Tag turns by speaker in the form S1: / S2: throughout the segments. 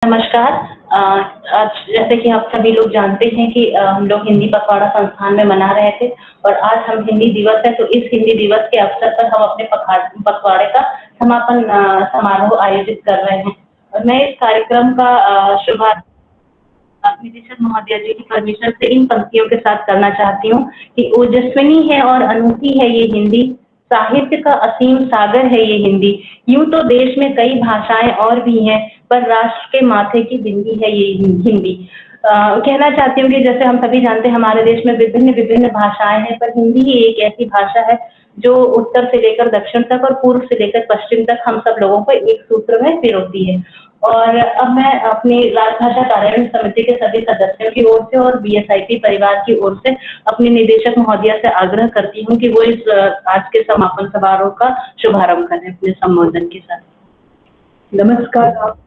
S1: नमस्कार। आज जैसे कि आप सभी लोग जानते हैं कि हम लोग हिंदी पखवाड़ा संस्थान में मना रहे थे और आज हम हिंदी दिवस है, तो इस हिंदी दिवस के अवसर पर हम अपने पखवाड़े का समापन समारोह आयोजित कर रहे हैं। और मैं इस कार्यक्रम का शुभारंभ निदेशक महोदया जी की परमिशन से इन पंक्तियों के साथ करना चाहती हूँ कि ओजस्विनी है और अनूठी है ये हिंदी, साहित्य का असीम सागर है ये हिंदी। यूं तो देश में कई भाषाएं और भी हैं, पर राष्ट्र के माथे की बिंदी है ये हिंदी। कहना चाहती हूँ कि जैसे हम सभी जानते हैं हमारे देश में विभिन्न विभिन्न भाषाएं हैं, पर हिंदी ही एक ऐसी भाषा है जो उत्तर से लेकर दक्षिण तक और पूर्व से लेकर पश्चिम तक हम सब लोगों को एक सूत्र में पिरोती है। और अब मैं अपनी राजभाषा कार्यान्वयन समिति के सभी सदस्यों की ओर से और बीएसआईपी परिवार की ओर से अपने निदेशक महोदया से आग्रह करती हूँ कि वो इस आज के समापन समारोह का शुभारंभ करें अपने संबोधन के साथ।
S2: नमस्कार आप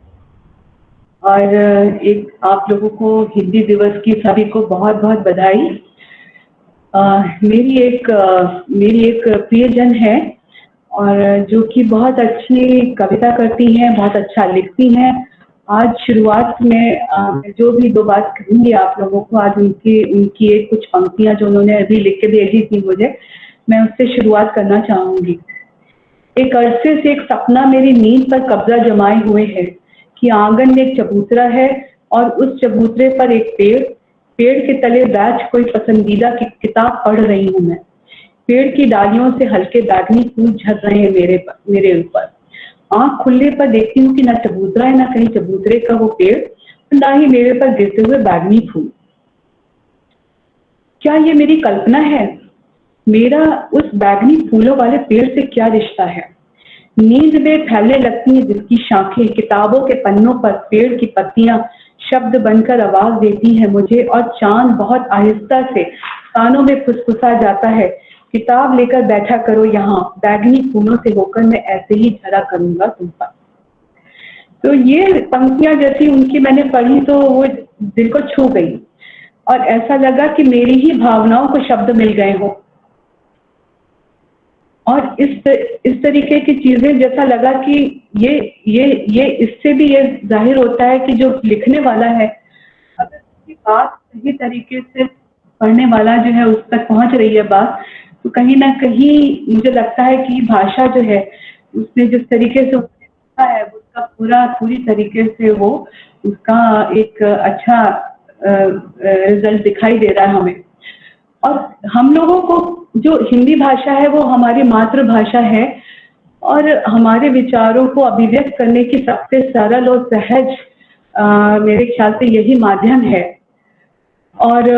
S2: और एक आप लोगों को हिंदी दिवस की सभी को बहुत बहुत बधाई। मेरी एक प्रियजन है और जो कि बहुत अच्छी कविता करती हैं, बहुत अच्छा लिखती हैं। आज शुरुआत में जो भी दो बात कहूँगी आप लोगों को, आज उनकी एक कुछ पंक्तियां जो उन्होंने अभी लिख के भेजी थी मुझे, मैं उससे शुरुआत करना चाहूँगी। एक अरसे से एक सपना मेरी नींद पर कब्जा जमाए हुए है कि आंगन में एक चबूतरा है और उस चबूतरे पर एक पेड़ के तले बैठ कोई पसंदीदा की किताब पढ़ रही हूँ मैं। पेड़ की डालियों से हल्के बैगनी फूल झड़ रहे हैं मेरे ऊपर। आंख खुलने पर देखती हूँ कि न चबूतरा है, न कहीं चबूतरे का वो पेड़, न ही मेरे पर गिरते हुए बैगनी फूल। क्या ये मेरी कल्पना है? मेरा उस बैगनी फूलों वाले पेड़ से क्या रिश्ता है? नींद में फैलने लगती हैं जिसकी शाखें, किताबों के पन्नों पर पेड़ की पत्तियां शब्द बनकर आवाज देती हैं मुझे, और चांद बहुत आहिस्ता से कानों में फुसफुसा जाता है, किताब लेकर बैठा करो यहाँ, बैगनी फूलों से होकर मैं ऐसे ही झरा करूंगा तुम पर। तो ये पंक्तियां जैसी उनकी मैंने पढ़ी तो वो दिल को छू गई और ऐसा लगा कि मेरी ही भावनाओं को शब्द मिल गए हों। और इस तरीके की चीजें जैसा लगा कि ये इससे भी ये जाहिर होता है कि जो लिखने वाला है, अगर उसकी बात सही तरीके से पढ़ने वाला जो है उस तक पहुंच रही है बात, तो कहीं ना कहीं मुझे लगता है कि भाषा जो है उसने जिस तरीके से लिखा है उसका पूरी तरीके से वो उसका एक अच्छा रिजल्ट दिखाई दे रहा है हमें। और हम लोगों को जो हिंदी भाषा है वो हमारी मातृभाषा है और हमारे विचारों को अभिव्यक्त करने की सबसे सरल और सहज मेरे ख्याल से यही माध्यम है। और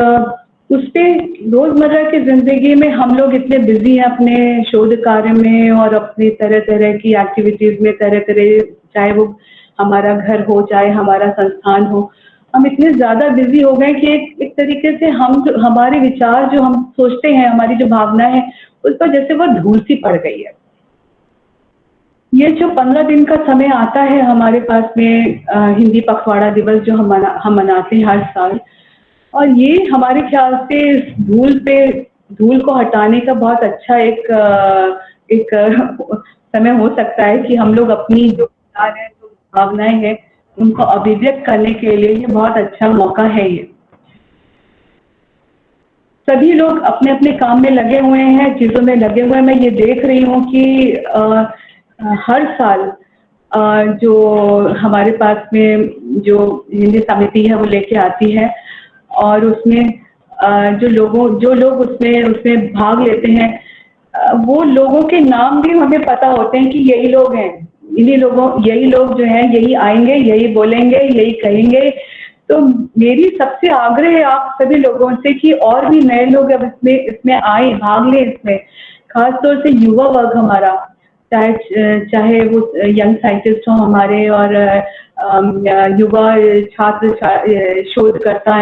S2: उस पे रोजमर्रा की जिंदगी में हम लोग इतने बिजी हैं अपने शोध कार्य में और अपनी तरह तरह की एक्टिविटीज में, चाहे वो हमारा घर हो चाहे हमारा संस्थान हो, हम इतने ज्यादा बिजी हो गए कि एक तरीके से हमारे विचार जो हम सोचते हैं, हमारी जो भावना है उस पर जैसे वो धूल सी पड़ गई है। ये जो 15 दिन का समय आता है हमारे पास में हिंदी पखवाड़ा दिवस जो हम मनाते हैं हर साल, और ये हमारे ख्याल से धूल को हटाने का बहुत अच्छा एक समय हो सकता है कि हम लोग अपनी जो विचार है, जो भावनाएं हैं, उनको अभिव्यक्त करने के लिए ये बहुत अच्छा मौका है। ये सभी लोग अपने अपने काम में लगे हुए हैं, चीजों में लगे हुए हैं। मैं ये देख रही हूँ कि हर साल जो हमारे पास में जो हिंदी समिति है वो लेके आती है और उसमें जो लोग उसमें भाग लेते हैं, वो लोगों के नाम भी हमें पता होते हैं कि यही लोग हैं, यही लोग जो हैं यही आएंगे, यही बोलेंगे, यही कहेंगे। तो मेरी सबसे आग्रह है आप सभी लोगों से कि और भी नए लोग अब इसमें आए, भाग लें इसमें, खासतौर से युवा वर्ग हमारा, चाहे वो यंग साइंटिस्ट हो हमारे और युवा छात्र शोधकर्ता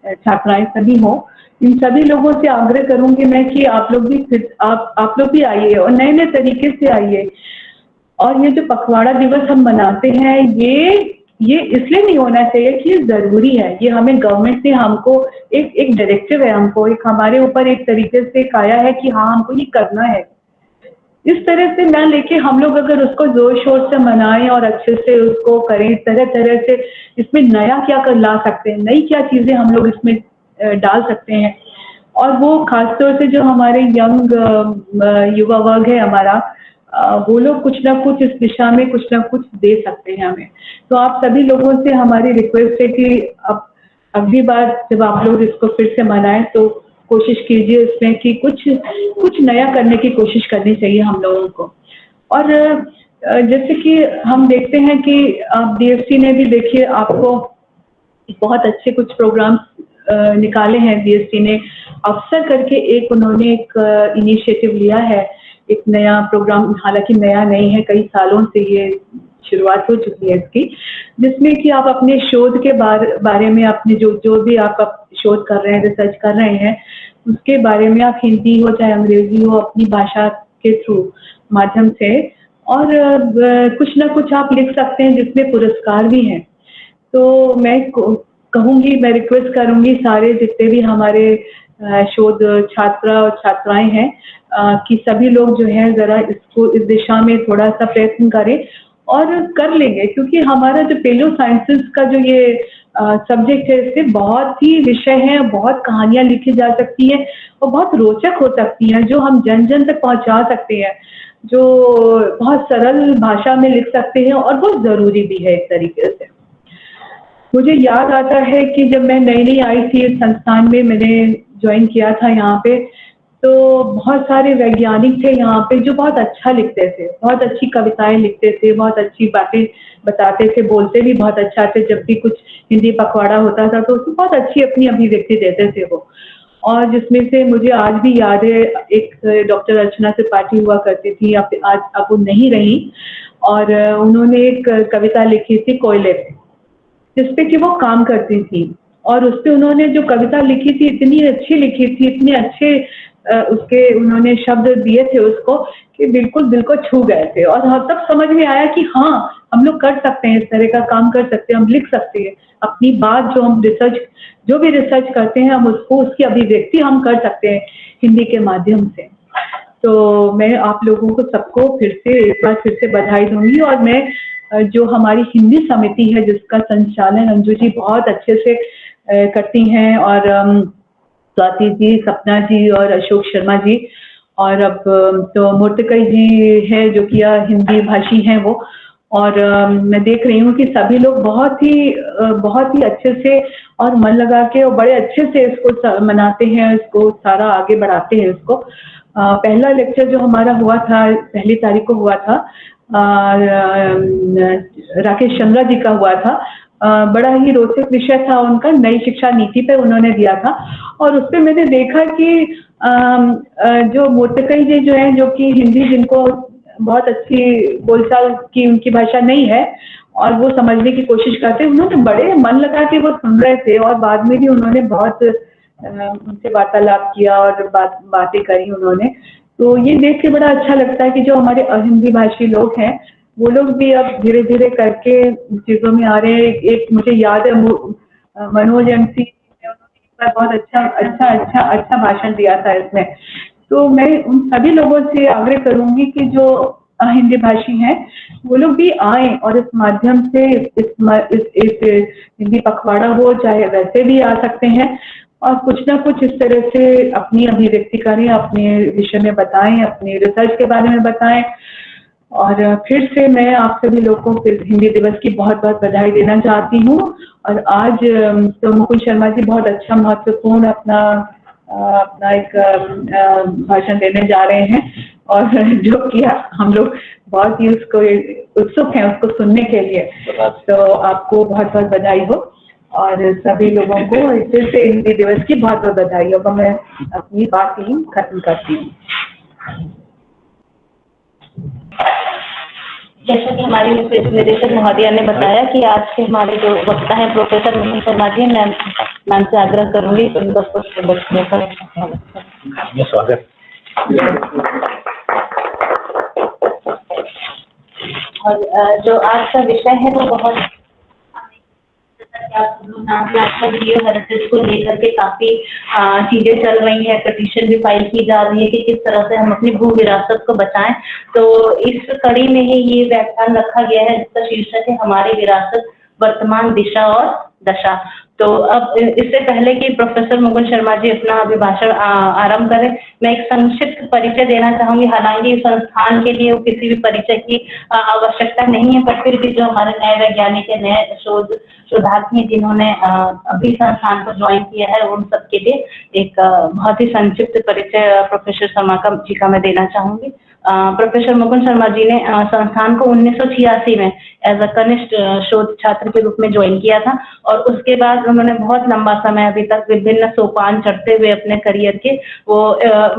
S2: छात्राएं सभी हो, इन सभी लोगों से आग्रह करूंगी मैं कि आप लोग भी आइए और नए नए तरीके से आइए। और ये जो पखवाड़ा दिवस हम मनाते हैं ये इसलिए नहीं होना चाहिए कि ये जरूरी है, ये हमें गवर्नमेंट से हमको एक डायरेक्टिव है, हमको एक हमारे ऊपर एक तरीके से आया है कि हाँ हमको ये करना है। इस तरह से ना लेके हम लोग अगर उसको जोर शोर से मनाएं और अच्छे से उसको करें, तरह तरह से इसमें नया क्या कर ला सकते हैं, नई क्या चीजें हम लोग इसमें डाल सकते हैं। और वो खासतौर से जो हमारे यंग युवा वर्ग है हमारा, वो लोग कुछ ना कुछ इस दिशा में कुछ ना कुछ दे सकते हैं हमें। तो आप सभी लोगों से हमारी रिक्वेस्ट है कि अब अगली बार जब आप लोग इसको फिर से मनाएं तो कोशिश कीजिए इसमें कि कुछ कुछ नया करने की कोशिश करनी चाहिए हम लोगों को। और जैसे कि हम देखते हैं कि डीएफसी ने भी देखिए आपको बहुत अच्छे कुछ प्रोग्राम्स निकाले हैं। डीएससी ने अवसर करके एक उन्होंने एक इनिशिएटिव लिया है, एक नया प्रोग्राम, हालांकि नया नहीं है, कई सालों से ये शुरुआत हो चुकी है इसकी, जिसमें कि आप अपने शोध के बारे में अपने जो भी आप शोध कर रहे हैं, रिसर्च कर रहे हैं, उसके बारे में आप हिंदी हो चाहे अंग्रेजी हो अपनी भाषा के थ्रू माध्यम से और कुछ ना कुछ आप लिख सकते हैं जिसमें पुरस्कार भी हैं। तो मैं कहूँगी, मैं रिक्वेस्ट करूँगी सारे जितने भी हमारे शोध छात्र और छात्राएं हैं कि सभी लोग जो है जरा इसको इस दिशा में थोड़ा सा प्रयत्न करें और कर लेंगे, क्योंकि हमारा जो पेलो साइंसेस का जो ये सब्जेक्ट है इसमें बहुत ही विषय हैं, बहुत कहानियां लिखी जा सकती हैं और बहुत रोचक हो सकती हैं जो हम जन जन तक पहुंचा सकते हैं, जो बहुत सरल भाषा में लिख सकते हैं और बहुत जरूरी भी है एक तरीके से। मुझे याद आता है कि जब मैं नई नई आई थी इस संस्थान में, मैंने ज्वाइन किया था यहाँ पे, तो बहुत सारे वैज्ञानिक थे यहाँ पे जो बहुत अच्छा लिखते थे, बहुत अच्छी कविताएं लिखते थे, बहुत अच्छी बातें बताते थे, बोलते भी बहुत अच्छा थे। जब भी कुछ हिंदी पखवाड़ा होता था तो उसमें बहुत अच्छी अपनी अभिव्यक्ति देते थे वो। और जिसमें से मुझे आज भी याद है, एक डॉक्टर अर्चना त्रिपाठी हुआ करती थी, अब वो नहीं रही, और उन्होंने एक कविता लिखी थी कोयले पे, जिसपे कि वो काम करती थी, और उसपे उन्होंने जो कविता लिखी थी इतनी अच्छी लिखी थी, इतने अच्छे उसके उन्होंने शब्द दिए थे उसको कि बिल्कुल दिल को छू गए थे। और हम सब समझ में आया कि हाँ, हम लोग कर सकते हैं, इस तरह का काम कर सकते हैं, हम लिख सकते हैं अपनी बात, जो हम जो भी रिसर्च करते हैं हम उसको, उसकी अभिव्यक्ति हम कर सकते हैं हिंदी के माध्यम से। तो मैं आप लोगों को सबको एक बार फिर से बधाई दूंगी। और मैं जो हमारी हिंदी समिति है जिसका संचालन अंजू जी बहुत अच्छे से करती हैं, और स्वाति जी, सपना जी और अशोक शर्मा जी, और अब तो मूर्तिकई जी है जो कि हिंदी भाषी हैं वो, और मैं देख रही हूँ कि सभी लोग बहुत ही अच्छे से और मन लगा के और बड़े अच्छे से इसको मनाते हैं, इसको सारा आगे बढ़ाते हैं इसको। पहला लेक्चर जो हमारा हुआ था, पहली तारीख को हुआ था, राकेश चंद्रा जी का हुआ था। बड़ा ही रोचक विषय था उनका, नई शिक्षा नीति पे उन्होंने दिया था, और उस पे मैंने देखा कि जो मूर्तिकई जी जो है, जो कि हिंदी जिनको बहुत अच्छी बोलचाल की उनकी भाषा नहीं है और वो समझने की कोशिश करते हैं, उन्होंने बड़े मन लगा के वो सुन रहे थे, और बाद में भी उन्होंने बहुत उनसे वार्तालाप किया और बातें करी उन्होंने। तो ये देख के बड़ा अच्छा लगता है कि जो हमारे अहिंदी भाषी लोग हैं वो लोग भी अब धीरे धीरे करके चीजों में आ रहे हैं। एक मुझे याद है मनोज एमसी ने उन्होंने एक बार बहुत अच्छा भाषण दिया था इसमें। तो मैं उन सभी लोगों से आग्रह करूंगी कि जो हिंदी भाषी हैं वो लोग भी आए और इस माध्यम से इस हिंदी पखवाड़ा हो चाहे वैसे भी आ सकते हैं, और कुछ ना कुछ इस तरह से अपनी अभिव्यक्ति करें, अपने विषय में बताएं, अपने रिसर्च के बारे में बताएं। और फिर से मैं आप सभी लोगों को हिंदी दिवस की बहुत बहुत बधाई देना चाहती हूँ। और आज तो मुकुल शर्मा जी बहुत अच्छा महत्वपूर्ण अपना एक भाषण देने जा रहे हैं, और जो कि हम लोग बहुत ही उसको उत्सुक हैं उसको सुनने के लिए। तो आपको बहुत बहुत बधाई हो, और सभी लोगों को फिर से हिंदी दिवस की बहुत बहुत बधाई हो। मैं अपनी बात ही खत्म करती हूँ।
S1: जैसा कि हमारी निदेशक महोदया ने बताया कि आज के हमारे जो वक्ता हैं प्रोफेसर मुकुल शर्मा जी, मैम से आग्रह करूंगी कि उनको स्वागत। और जो आज का विषय है वो बहुत कि आप लोग जानते हैं आजकल जियो हेरिटेज को लेकर के काफी चीजें चल रही है, पिटीशन भी फाइल की जा रही है कि किस तरह से हम अपनी भू विरासत को बचाएं। तो इस कड़ी में ही ये व्याख्यान रखा गया है जिसका शीर्षक है हमारी विरासत, वर्तमान दिशा और दशा। तो अब इससे पहले कि प्रोफेसर मुकुंद शर्मा जी अपना अभिभाषण आरंभ करें, मैं एक संक्षिप्त परिचय देना चाहूंगी। हालांकि इस संस्थान के लिए किसी भी परिचय की आवश्यकता नहीं है, पर फिर भी जो हमारे नए वैज्ञानिक है, नए शोधार्थी हैं जिन्होंने अभी संस्थान को ज्वाइन किया है, उन सबके लिए एक बहुत ही संक्षिप्त परिचय प्रोफेसर शर्मा जी का मैं देना चाहूंगी। प्रोफेसर मुकुंद शर्मा जी ने संस्थान को 1986 में एज अ कनिष्ठ शोध छात्र के रूप में ज्वाइन किया था और उसके बाद उन्होंने बहुत लंबा समय अभी तक विभिन्न सोपान चढ़ते हुए अपने करियर के वो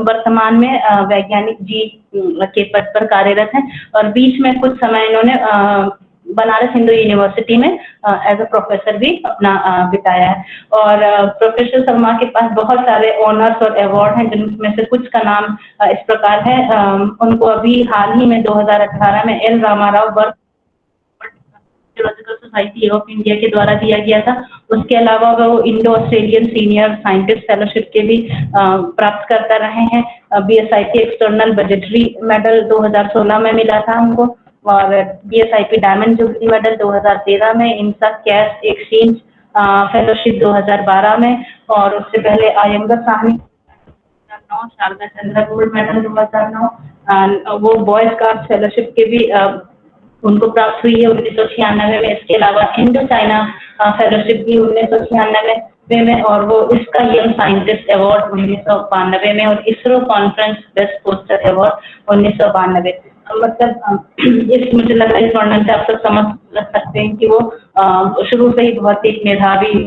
S1: वर्तमान में वैज्ञानिक जी के पद पर कार्यरत हैं और बीच में कुछ समय इन्होंने बनारस हिंदू यूनिवर्सिटी में एज अ प्रोफेसर भी अपना बिताया है। और प्रोफेसर शर्मा के पास बहुत सारे ऑनर्स और अवार्ड हैं जिनमें से कुछ का नाम इस प्रकार है। उनको अभी हाल ही में 2018 में L Ramarao world geological society of India के द्वारा दिया गया था। उसके अलावा वो Indo Australian senior scientist fellowship के भी प्राप्त करते रहे हैं। BSIP एक्सटर्नल बजटरी मेडल 2016 में मिला था उनको और BSIP डायमंड जुबली मेडल 2013 में, इनसा कैश एक्सचेंज फेलोशिप 2012 में और उससे पहले आयंगर साहनी 2009, शारदा चंद्रा गोल्ड मेडल 2009, वो बॉय स्काउट फेलोशिप के भी उनको प्राप्त हुई है 1996 में। इसके अलावा इंडो चाइना फेलोशिप भी 1996 में और वो इसका यंग साइंटिस्ट अवार्ड 1992 में और ISRO conference best poster award 1992। मतलब इस मुझे लग रहा है इस वर्णन से आप सब समझ सकते हैं कि वो शुरू से ही बहुत ही मेधावी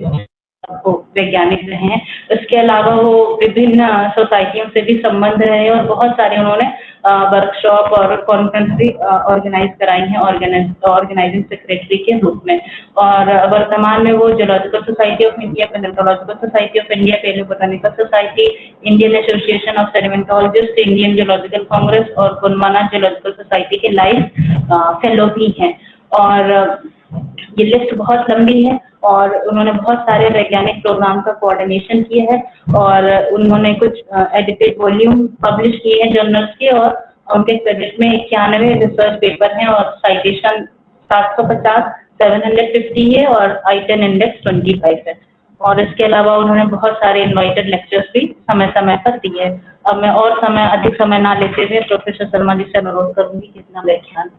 S1: वैज्ञानिक रहे हैं। इसके अलावा वो विभिन्न सोसाइटियों से भी संबंध रहे और बहुत सारे उन्होंने वर्कशॉप और कॉन्फ्रेंस भी ऑर्गेनाइज कराई हैं ऑर्गेनाइजिंग सेक्रेटरी के रूप में। और वर्तमान में वो geological society of India, palaeontological society of India, palaeobotanical society, Indian association of sedimentologist, Indian geological congress और गुलमाना जियोलॉजिकल सोसाइटी के लाइफ फेलो भी हैं। और ये लिस्ट बहुत लंबी है और उन्होंने बहुत सारे वैज्ञानिक प्रोग्राम का कोऑर्डिनेशन किया है और उन्होंने कुछ एडिटेड वॉल्यूम पब्लिश किए हैं जर्नल्स के और उनके क्रेडिट में 91 रिसर्च पेपर हैं और साइटेशन 750, 750 है और I10 इंडेक्स 25 है। और इसके अलावा उन्होंने बहुत सारे इनवाइटेड लेक्चर्स भी समय समय पर दिए हैं। अब मैं और अधिक समय ना लेते हुए प्रोफेसर शर्मा जी से अनुरोध करूंगी कि इतना व्याख्यान।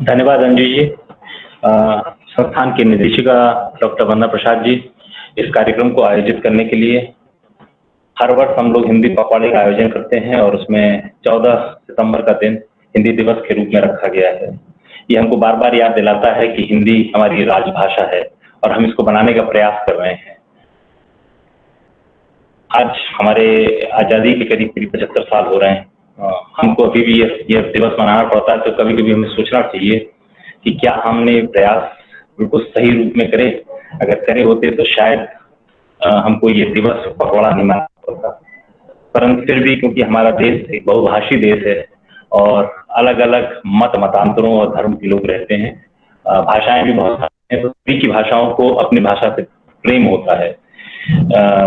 S3: धन्यवाद अंजू जी। संस्थान की निदेशिका डॉक्टर वंदना प्रसाद जी, इस कार्यक्रम को आयोजित करने के लिए हर वर्ष हम लोग हिंदी पखवाड़े का आयोजन करते हैं और उसमें 14 सितंबर का दिन हिंदी दिवस के रूप में रखा गया है। ये हमको बार बार याद दिलाता है कि हिंदी हमारी राजभाषा है और हम इसको बनाने का प्रयास कर रहे हैं। आज हमारे आज़ादी के करीब 75 साल हो रहे हैं। हमको अभी भी यह दिवस मनाना पड़ता है, तो कभी कभी हमें सोचना चाहिए कि क्या हमने प्रयास बिल्कुल सही रूप में करे। अगर करे होते तो शायद हमको ये दिवस पखवाड़ा नहीं मनाना पड़ता। परंतु फिर भी क्योंकि हमारा देश एक बहुभाषी देश है और अलग अलग मतांतरों और धर्म के लोग रहते हैं, भाषाएं भी बहुत सारी हैं, तो सभी की भाषाओं को अपनी भाषा से प्रेम होता है।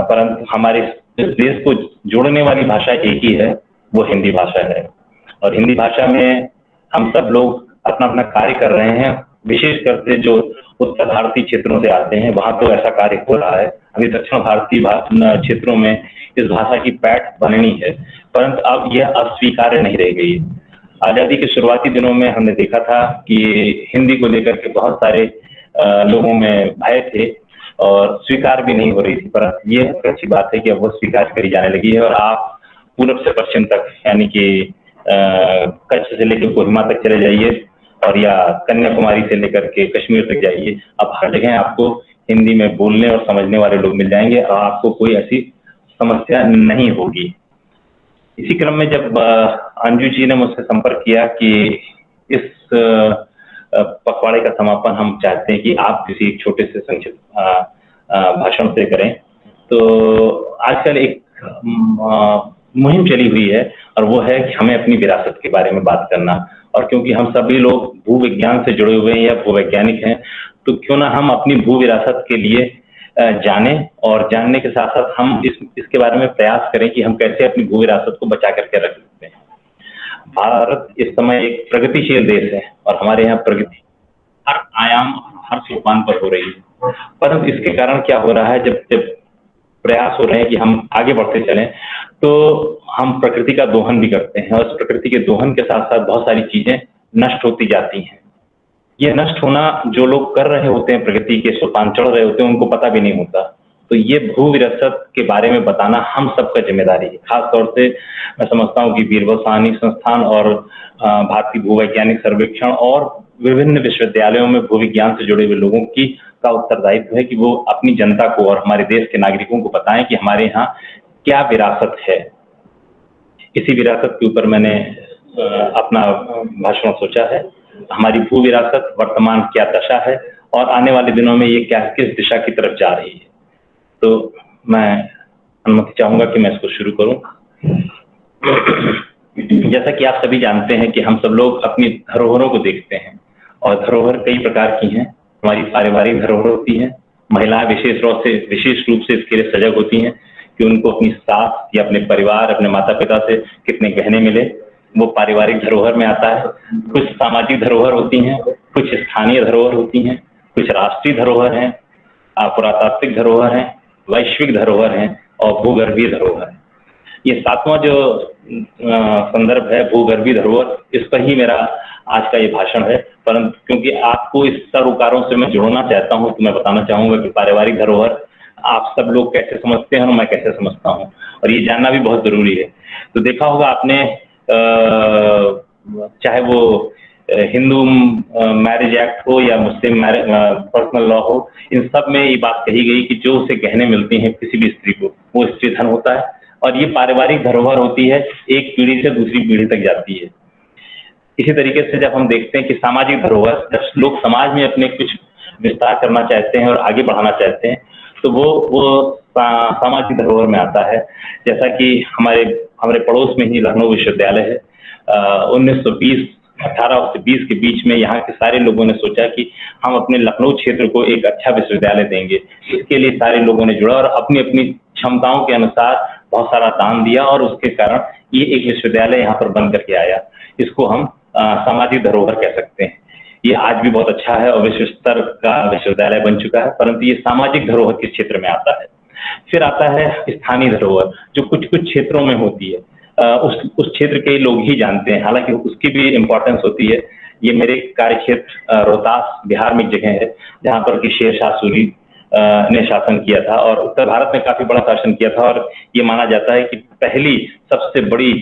S3: परंतु हमारे देश को जोड़ने वाली भाषा एक ही है, वो हिंदी भाषा है। और हिंदी भाषा में हम सब लोग अपना अपना कार्य कर रहे हैं। विशेषकर से जो उत्तर भारतीय क्षेत्रों से आते हैं वहां तो ऐसा कार्य हो रहा है। अभी दक्षिण भारतीय क्षेत्रों में इस भाषा की पैठ बननी है, परंतु अब यह अस्वीकार्य नहीं रह गई। आजादी के शुरुआती दिनों में हमने देखा था कि हिंदी को लेकर के बहुत सारे लोगों में भय थे और स्वीकार भी नहीं हो रही थी, पर यह अच्छी बात है कि अब वो स्वीकार करी जाने लगी है। और आप पूर्व से पश्चिम तक यानी कि कच्छ से लेकर कोहिमा तक चले जाइए और या कन्याकुमारी से लेकर के कश्मीर तक जाइए, अब हर जगह आपको हिंदी में बोलने और समझने वाले लोग मिल जाएंगे और आपको कोई ऐसी समस्या नहीं होगी। इसी क्रम में जब अंजू जी ने मुझसे संपर्क किया कि इस पखवाड़े का समापन हम चाहते हैं कि आप किसी छोटे से संक्षिप्त भाषण से करें, तो आजकल एक मुहिम चली हुई है और वो है कि हमें अपनी विरासत के बारे में बात करना और क्योंकि हम सभी लोग भूविज्ञान से जुड़े हुए हैं या भूवैज्ञानिक हैं, तो क्यों ना हम अपनी भू विरासत के लिए जाने और जानने के साथ साथ हम इसके बारे में प्रयास करें कि हम कैसे अपनी भू विरासत को बचा करके रख सकते हैं। भारत इस समय एक प्रगतिशील देश है और हमारे यहाँ प्रगति हर आयाम हर सोपान पर हो रही है, परंतु इसके कारण क्या हो रहा है, जब प्रयास हो रहे हैं कि हम आगे बढ़ते चलें, तो हम प्रकृति का दोहन भी करते हैं और इस प्रकृति के दोहन के साथ साथ बहुत सारी चीजें नष्ट होती जाती हैं। ये नष्ट होना जो लोग कर रहे होते हैं, प्रगति के सोपान चढ़ रहे होते हैं, उनको पता भी नहीं होता। तो ये भू विरासत के बारे में बताना हम सबका जिम्मेदारी है। खास तौर से मैं समझता हूँ कि बीरबल साहनी संस्थान और भारतीय भूवैज्ञानिक सर्वेक्षण और विभिन्न विश्वविद्यालयों में भूविज्ञान से जुड़े हुए लोगों की का उत्तरदायित्व है कि वो अपनी जनता को और हमारे देश के नागरिकों को बताएं कि हमारे यहाँ क्या विरासत है। इसी विरासत के ऊपर मैंने अपना भाषण सोचा है। हमारी भू विरासत वर्तमान क्या दशा है और आने वाले दिनों में ये क्या किस दिशा की तरफ जा रही है। तो मैं अनुमति चाहूंगा कि मैं इसको शुरू करूं। जैसा कि आप सभी जानते हैं कि हम सब लोग अपनी धरोहरों को देखते हैं और धरोहर कई प्रकार की हैं। हमारी पारिवारिक धरोहर होती है। महिलाएं विशेष रूप से इसके लिए सजग होती हैं कि उनको अपनी सास या अपने परिवार, अपने माता पिता से कितने गहने मिले, वो पारिवारिक धरोहर में आता है। कुछ सामाजिक धरोहर होती हैं, कुछ स्थानीय धरोहर होती हैं, कुछ राष्ट्रीय धरोहर हैं, पुरातात्विक धरोहर हैं, वैश्विक धरोहर हैं और भूगर्भीय धरोहर है। ये सातवां जो संदर्भ है भूगर्भीय धरोहर, इस पर ही मेरा आज का ये भाषण है। परंतु क्योंकि आपको इस सरोकारों से मैं जोड़ना चाहता हूं, तो मैं बताना चाहूंगा कि पारिवारिक धरोहर आप सब लोग कैसे समझते हैं और मैं कैसे समझता हूं, और ये जानना भी बहुत जरूरी है। तो देखा होगा आपने, चाहे वो हिंदू मैरिज एक्ट हो या मुस्लिम पर्सनल लॉ हो, इन सब में ये बात कही गई कि जो उसे गहने मिलती हैं किसी भी स्त्री को, वो स्त्री धन होता है। और ये पारिवारिक धरोहर होती है, एक पीढ़ी से दूसरी पीढ़ी तक जाती है। इसी तरीके से जब हम देखते हैं कि सामाजिक धरोहर, जब लोग समाज में अपने कुछ विस्तार करना चाहते हैं और आगे बढ़ाना चाहते हैं, तो वो सामाजिक धरोहर में आता है। जैसा कि हमारे पड़ोस में ही लखनऊ विश्वविद्यालय है। 18 से 20 के बीच में यहाँ के सारे लोगों ने सोचा कि हम अपने लखनऊ क्षेत्र को एक अच्छा विश्वविद्यालय देंगे। इसके लिए सारे लोगों ने जुड़ा और अपनी अपनी क्षमताओं के अनुसार बहुत सारा दान दिया और उसके कारण ये एक विश्वविद्यालय यहाँ पर बन करके आया। इसको हम सामाजिक धरोहर कह सकते हैं। ये आज भी बहुत अच्छा है और विश्व स्तर का विश्वविद्यालय बन चुका है, परंतु ये सामाजिक धरोहर के क्षेत्र में आता है। फिर आता है स्थानीय धरोहर, जो कुछ कुछ क्षेत्रों में होती है। उस क्षेत्र के लोग ही जानते हैं, हालांकि उसकी भी इम्पोर्टेंस होती है। ये मेरे कार्य क्षेत्र रोहतास बिहार में एक जगह है जहाँ पर कि शेरशाह सूरी ने शासन किया था और उत्तर भारत में काफी बड़ा शासन किया था। और ये माना जाता है कि पहली सबसे बड़ी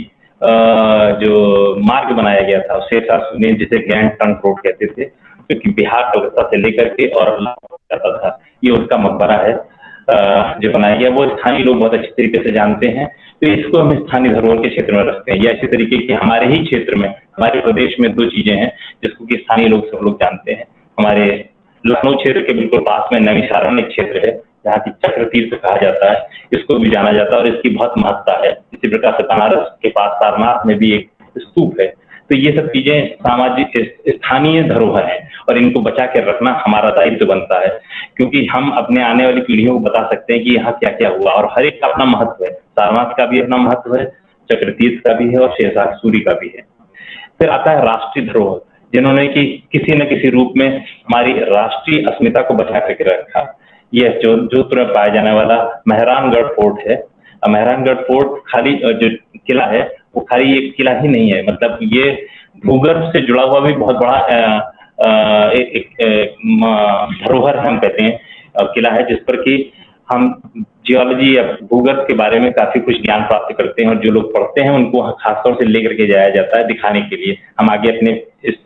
S3: जो मार्ग बनाया गया था शेरशाह सूरी ने, जिसे ग्रैंड ट्रंक रोड कहते थे, क्योंकि बिहार कलकत्ता से लेकर के और जाता था। ये उसका मकबरा है जो बनाया गया, वो स्थानीय लोग बहुत अच्छी तरीके से जानते हैं। तो इसको हम स्थानीय धरोहर के क्षेत्र में रखते हैं। या इसी तरीके की हमारे ही क्षेत्र में, हमारे प्रदेश में दो चीजें हैं जिसको कि स्थानीय लोग सब लोग जानते हैं। हमारे लखनऊ क्षेत्र के बिल्कुल पास में नैमिषारण्य क्षेत्र है जहाँ की चक्र तीर्थ कहा जाता है, इसको भी जाना जाता है और इसकी बहुत महत्ता है। इसी प्रकार से बनारस के पास सारनाथ में भी एक स्तूप है। तो ये सब चीजें सामाजिक स्थानीय धरोहर है और इनको बचा के रखना हमारा दायित्व बनता है, क्योंकि हम अपने आने वाली पीढ़ियों को बता सकते हैं कि यहाँ क्या क्या हुआ। और हर एक का अपना महत्व है। सारनाथ का भी अपना महत्व है, चक्र तीर्थ का भी है और शेरशाह सूरी का भी है। फिर आता है राष्ट्रीय धरोहर, जिन्होंने कि किसी न किसी रूप में हमारी राष्ट्रीय अस्मिता को बचा करके रखा। यह जोधपुर में पाया जाने वाला मेहरानगढ़ फोर्ट है। मेहरानगढ़ फोर्ट खाली जो किला है वो खाली एक किला ही नहीं है, मतलब ये भूगर्भ से जुड़ा हुआ भी बहुत बड़ा एक धरोहर हम कहते हैं किला है, जिस पर कि हम जियोलॉजी या भूगर्भ के बारे में काफी कुछ ज्ञान प्राप्त करते हैं और जो लोग पढ़ते हैं उनको खासतौर से लेकर के जाया जाता है दिखाने के लिए। हम आगे अपने इस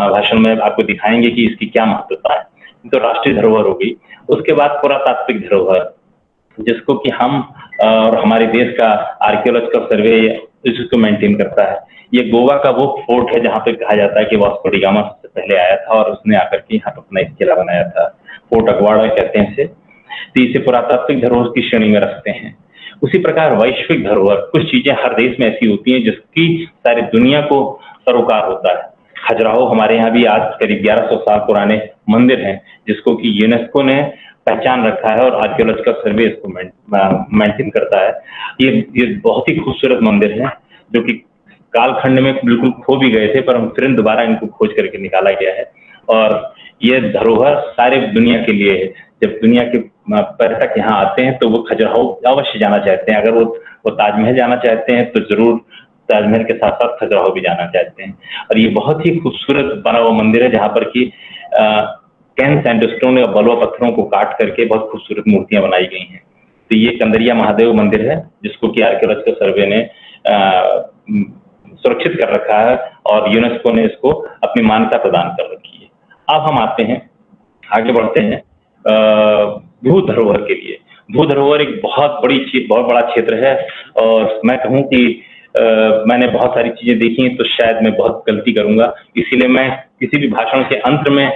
S3: भाषण में आपको दिखाएंगे कि इसकी क्या महत्वता है। तो राष्ट्रीय धरोहर होगी। उसके बाद पुरातात्विक धरोहर, जिसको कि हम और हमारे देश का आर्कियोलॉजिकल सर्वे इसको मेंटेन करता है। ये गोवा का वो फोर्ट है जहाँ पे कहा जाता है कि वास्को डी गामा सबसे पहले आया था और उसने आकर के यहाँ पर अपना एक किला बनाया था। फोर्ट अगवाड़ा कहते हैं इसे। तो इसे पुरातात्विक धरोहर की श्रेणी में रखते हैं। उसी प्रकार वैश्विक धरोहर, कुछ चीजें हर देश में ऐसी होती हैं जिसकी सारी दुनिया को सरोकार होता है। खजुराहो हमारे यहाँ भी आज करीब 1100 साल पुराने मंदिर हैं, जिसको कि यूनेस्को ने पहचान रखा है और आर्कियोलॉजिकल सर्वे इसको मेंटेन करता है। ये बहुत ही खूबसूरत मंदिर है, जो कि कालखंड में बिल्कुल खो भी गए थे, पर हम फिर दोबारा इनको खोज करके निकाला गया है। और ये धरोहर सारे दुनिया के लिए है। जब दुनिया के पर्यटक यहाँ आते हैं तो वो खजुराहो अवश्य जाना चाहते हैं। अगर वो ताजमहल जाना चाहते हैं तो जरूर ताजमहल के साथ साथ खजुराहो भी जाना चाहते हैं। और ये बहुत ही खूबसूरत बना हुआ मंदिर है, जहाँ पर कि कैन सैंडस्टोन या बलुआ पत्थरों को काट करके बहुत खूबसूरत मूर्तियां बनाई गई हैं। तो ये कंदरिया महादेव मंदिर है, जिसको कि आर्कियोलॉजिकल सर्वे ने सुरक्षित कर रखा है और यूनेस्को ने इसको अपनी मान्यता प्रदान कर रखी है। अब हम आते हैं, आगे बढ़ते हैं भू धरोहर के लिए। भू धरोहर एक बहुत बड़ा क्षेत्र है, और मैं कहूँ कि मैंने बहुत सारी चीजें देखी हैं, तो शायद मैं बहुत गलती करूंगा, इसीलिए मैं किसी भी भाषण के अंत में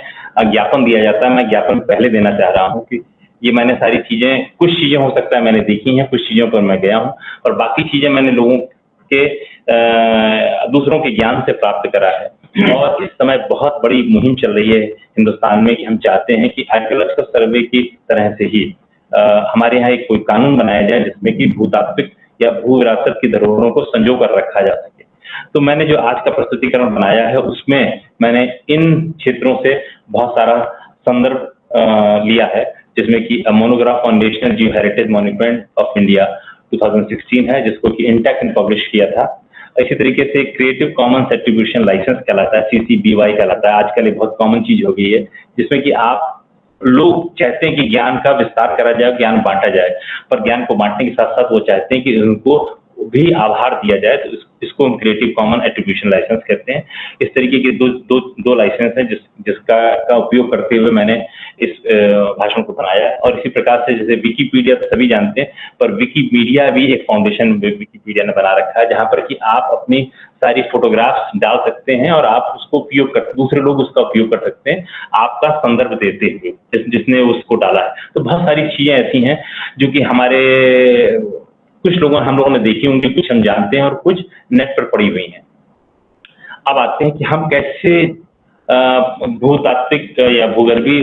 S3: ज्ञापन दिया जाता है, मैं ज्ञापन पहले देना चाह रहा हूँ कि ये मैंने सारी चीजें, कुछ चीजें हो सकता है मैंने देखी हैं, कुछ चीजों पर मैं गया हूँ, और बाकी चीजें मैंने लोगों के दूसरों के ज्ञान से प्राप्त करा है। और इस समय बहुत बड़ी मुहिम चल रही है हिंदुस्तान में कि हम चाहते हैं कि आर्कियोलॉजिकल सर्वे की तरह से ही हमारे यहाँ एक कोई कानून बनाया जाए, जिसमें कि भूतात्विक या भू विरासत की धरोहरों को संजो कर रखा जा सके। तो मैंने जो आज का प्रस्तुतिकरण बनाया है, उसमें मैंने इन क्षेत्रों से बहुत सारा संदर्भ लिया है, जिसमें कि monograph on national Jio heritage monument of India 2016 है, जिसको कि इंटेक ने पब्लिश किया था। इसी तरीके से क्रिएटिव कॉमन्स एट्रीब्यूशन लाइसेंस कहलाता है, CC-BY कहलाता है। आजकल ये बहुत कॉमन चीज हो गई है, जिसमें कि आप लोग चाहते हैं कि ज्ञान का विस्तार करा जाए, ज्ञान बांटा जाए, पर ज्ञान को बांटने के साथ साथ वो चाहते हैं कि उनको भी आभार दिया जाए। तो इसको हम क्रिएटिव कॉमन एट्रीब्यूशन लाइसेंस कहते हैं। इस तरीके के दो लाइसेंस हैं जिसका उपयोग करते हुए मैंने इस भाषण को बनाया है। और इसी प्रकार से जैसे विकिपीडिया तो सभी जानते हैं, पर विकिमीडिया भी एक फाउंडेशन विकिपीडिया ने बना रखा है, जहां पर कि आप अपनी सारी फोटोग्राफ्स डाल सकते हैं और आप उसको उपयोग कर, दूसरे लोग उसका उपयोग कर सकते हैं आपका संदर्भ देते हुए, जिसने उसको डाला है। तो बहुत सारी चीजें ऐसी हैं जो कि कुछ हम लोगों ने देखी होंगी, कुछ हम जानते हैं और कुछ नेट पर पड़ी हुई हैं। अब आते हैं कि हम कैसे भूतात्विक या भूगर्भीय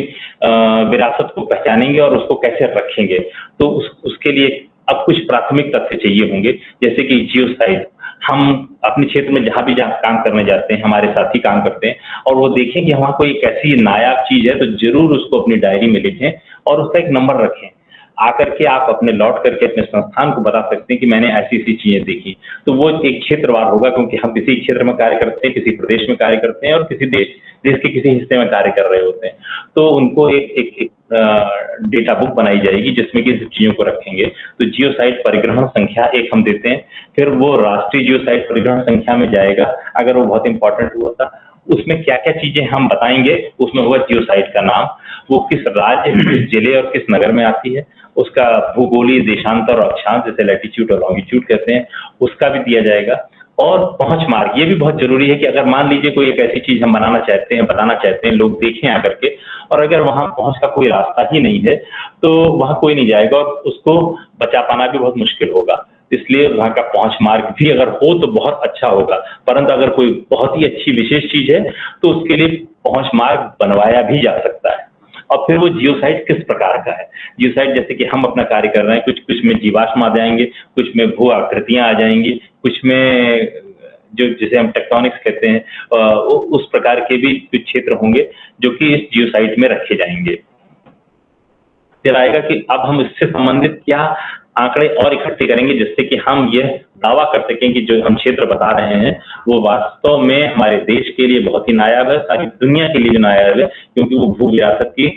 S3: विरासत को पहचानेंगे और उसको कैसे रखेंगे। तो उसके लिए अब कुछ प्राथमिक तथ्य चाहिए होंगे, जैसे कि जियोसाइट। हम अपने क्षेत्र में जहां भी काम करने जाते हैं, हमारे साथी काम करते हैं, और वो देखें कि वहाँ कोई एक ऐसी नायाब चीज है, तो जरूर उसको अपनी डायरी में लिखें और उसका एक नंबर रखें। आकर के आप लौट करके अपने संस्थान को बता सकते हैं कि मैंने ऐसी चीजें देखी। तो वो एक क्षेत्रवार होगा, क्योंकि हम किसी क्षेत्र में कार्य करते हैं, किसी प्रदेश में कार्य करते हैं और किसी देश के किसी हिस्से में कार्य कर रहे होते हैं। तो उनको एक डेटा बुक बनाई जाएगी, जिसमें कि इस चीजों को रखेंगे। तो जियोसाइट परिग्रहण संख्या 1 हम देते हैं, फिर वो राष्ट्रीय जियोसाइट परिग्रहण संख्या में जाएगा। अगर वो बहुत इंपॉर्टेंट हुआ था, उसमें क्या क्या चीजें हम बताएंगे, उसमें होगा जियोसाइट का नाम, वो किस राज्य, किस जिले और किस नगर में आती है, उसका भूगोलीय देशांतर और अक्षांश, जैसे लैटिट्यूड और लॉन्गिट्यूड कहते हैं, उसका भी दिया जाएगा। और पहुंच मार्ग, ये भी बहुत जरूरी है कि अगर मान लीजिए कोई एक ऐसी चीज हम बनाना चाहते हैं, बताना चाहते हैं, लोग देखें आकर के, और अगर वहां पहुंच का कोई रास्ता ही नहीं है, तो वहां कोई नहीं जाएगा और उसको बचा पाना भी बहुत मुश्किल होगा। इसलिए वहां का पहुंच मार्ग भी अगर हो तो बहुत अच्छा होगा, परंतु अगर कोई बहुत ही अच्छी विशेष चीज है तो उसके लिए पहुंच मार्ग बनवाया भी जा सकता है। और फिर वो जियोसाइट किस प्रकार का है। जियोसाइट जैसे कि हम अपना कार्य कर रहे हैं, कुछ में जीवाश्म आ जाएंगे, कुछ में भू आकृतियां आ जाएंगी, कुछ में जिसे हम टेक्टोनिक्स कहते हैं, उस प्रकार के भी कुछ क्षेत्र होंगे जो कि इस जियोसाइट में रखे जाएंगे। फिर आएगा कि अब हम इससे संबंधित क्या आंकड़े और इकट्ठे करेंगे, जिससे कि हम यह दावा कर सकें कि जो हम क्षेत्र बता रहे हैं वो वास्तव में हमारे देश के लिए बहुत ही नायाब है, सारी दुनिया के लिए नायाब है, क्योंकि वो भू विरासत की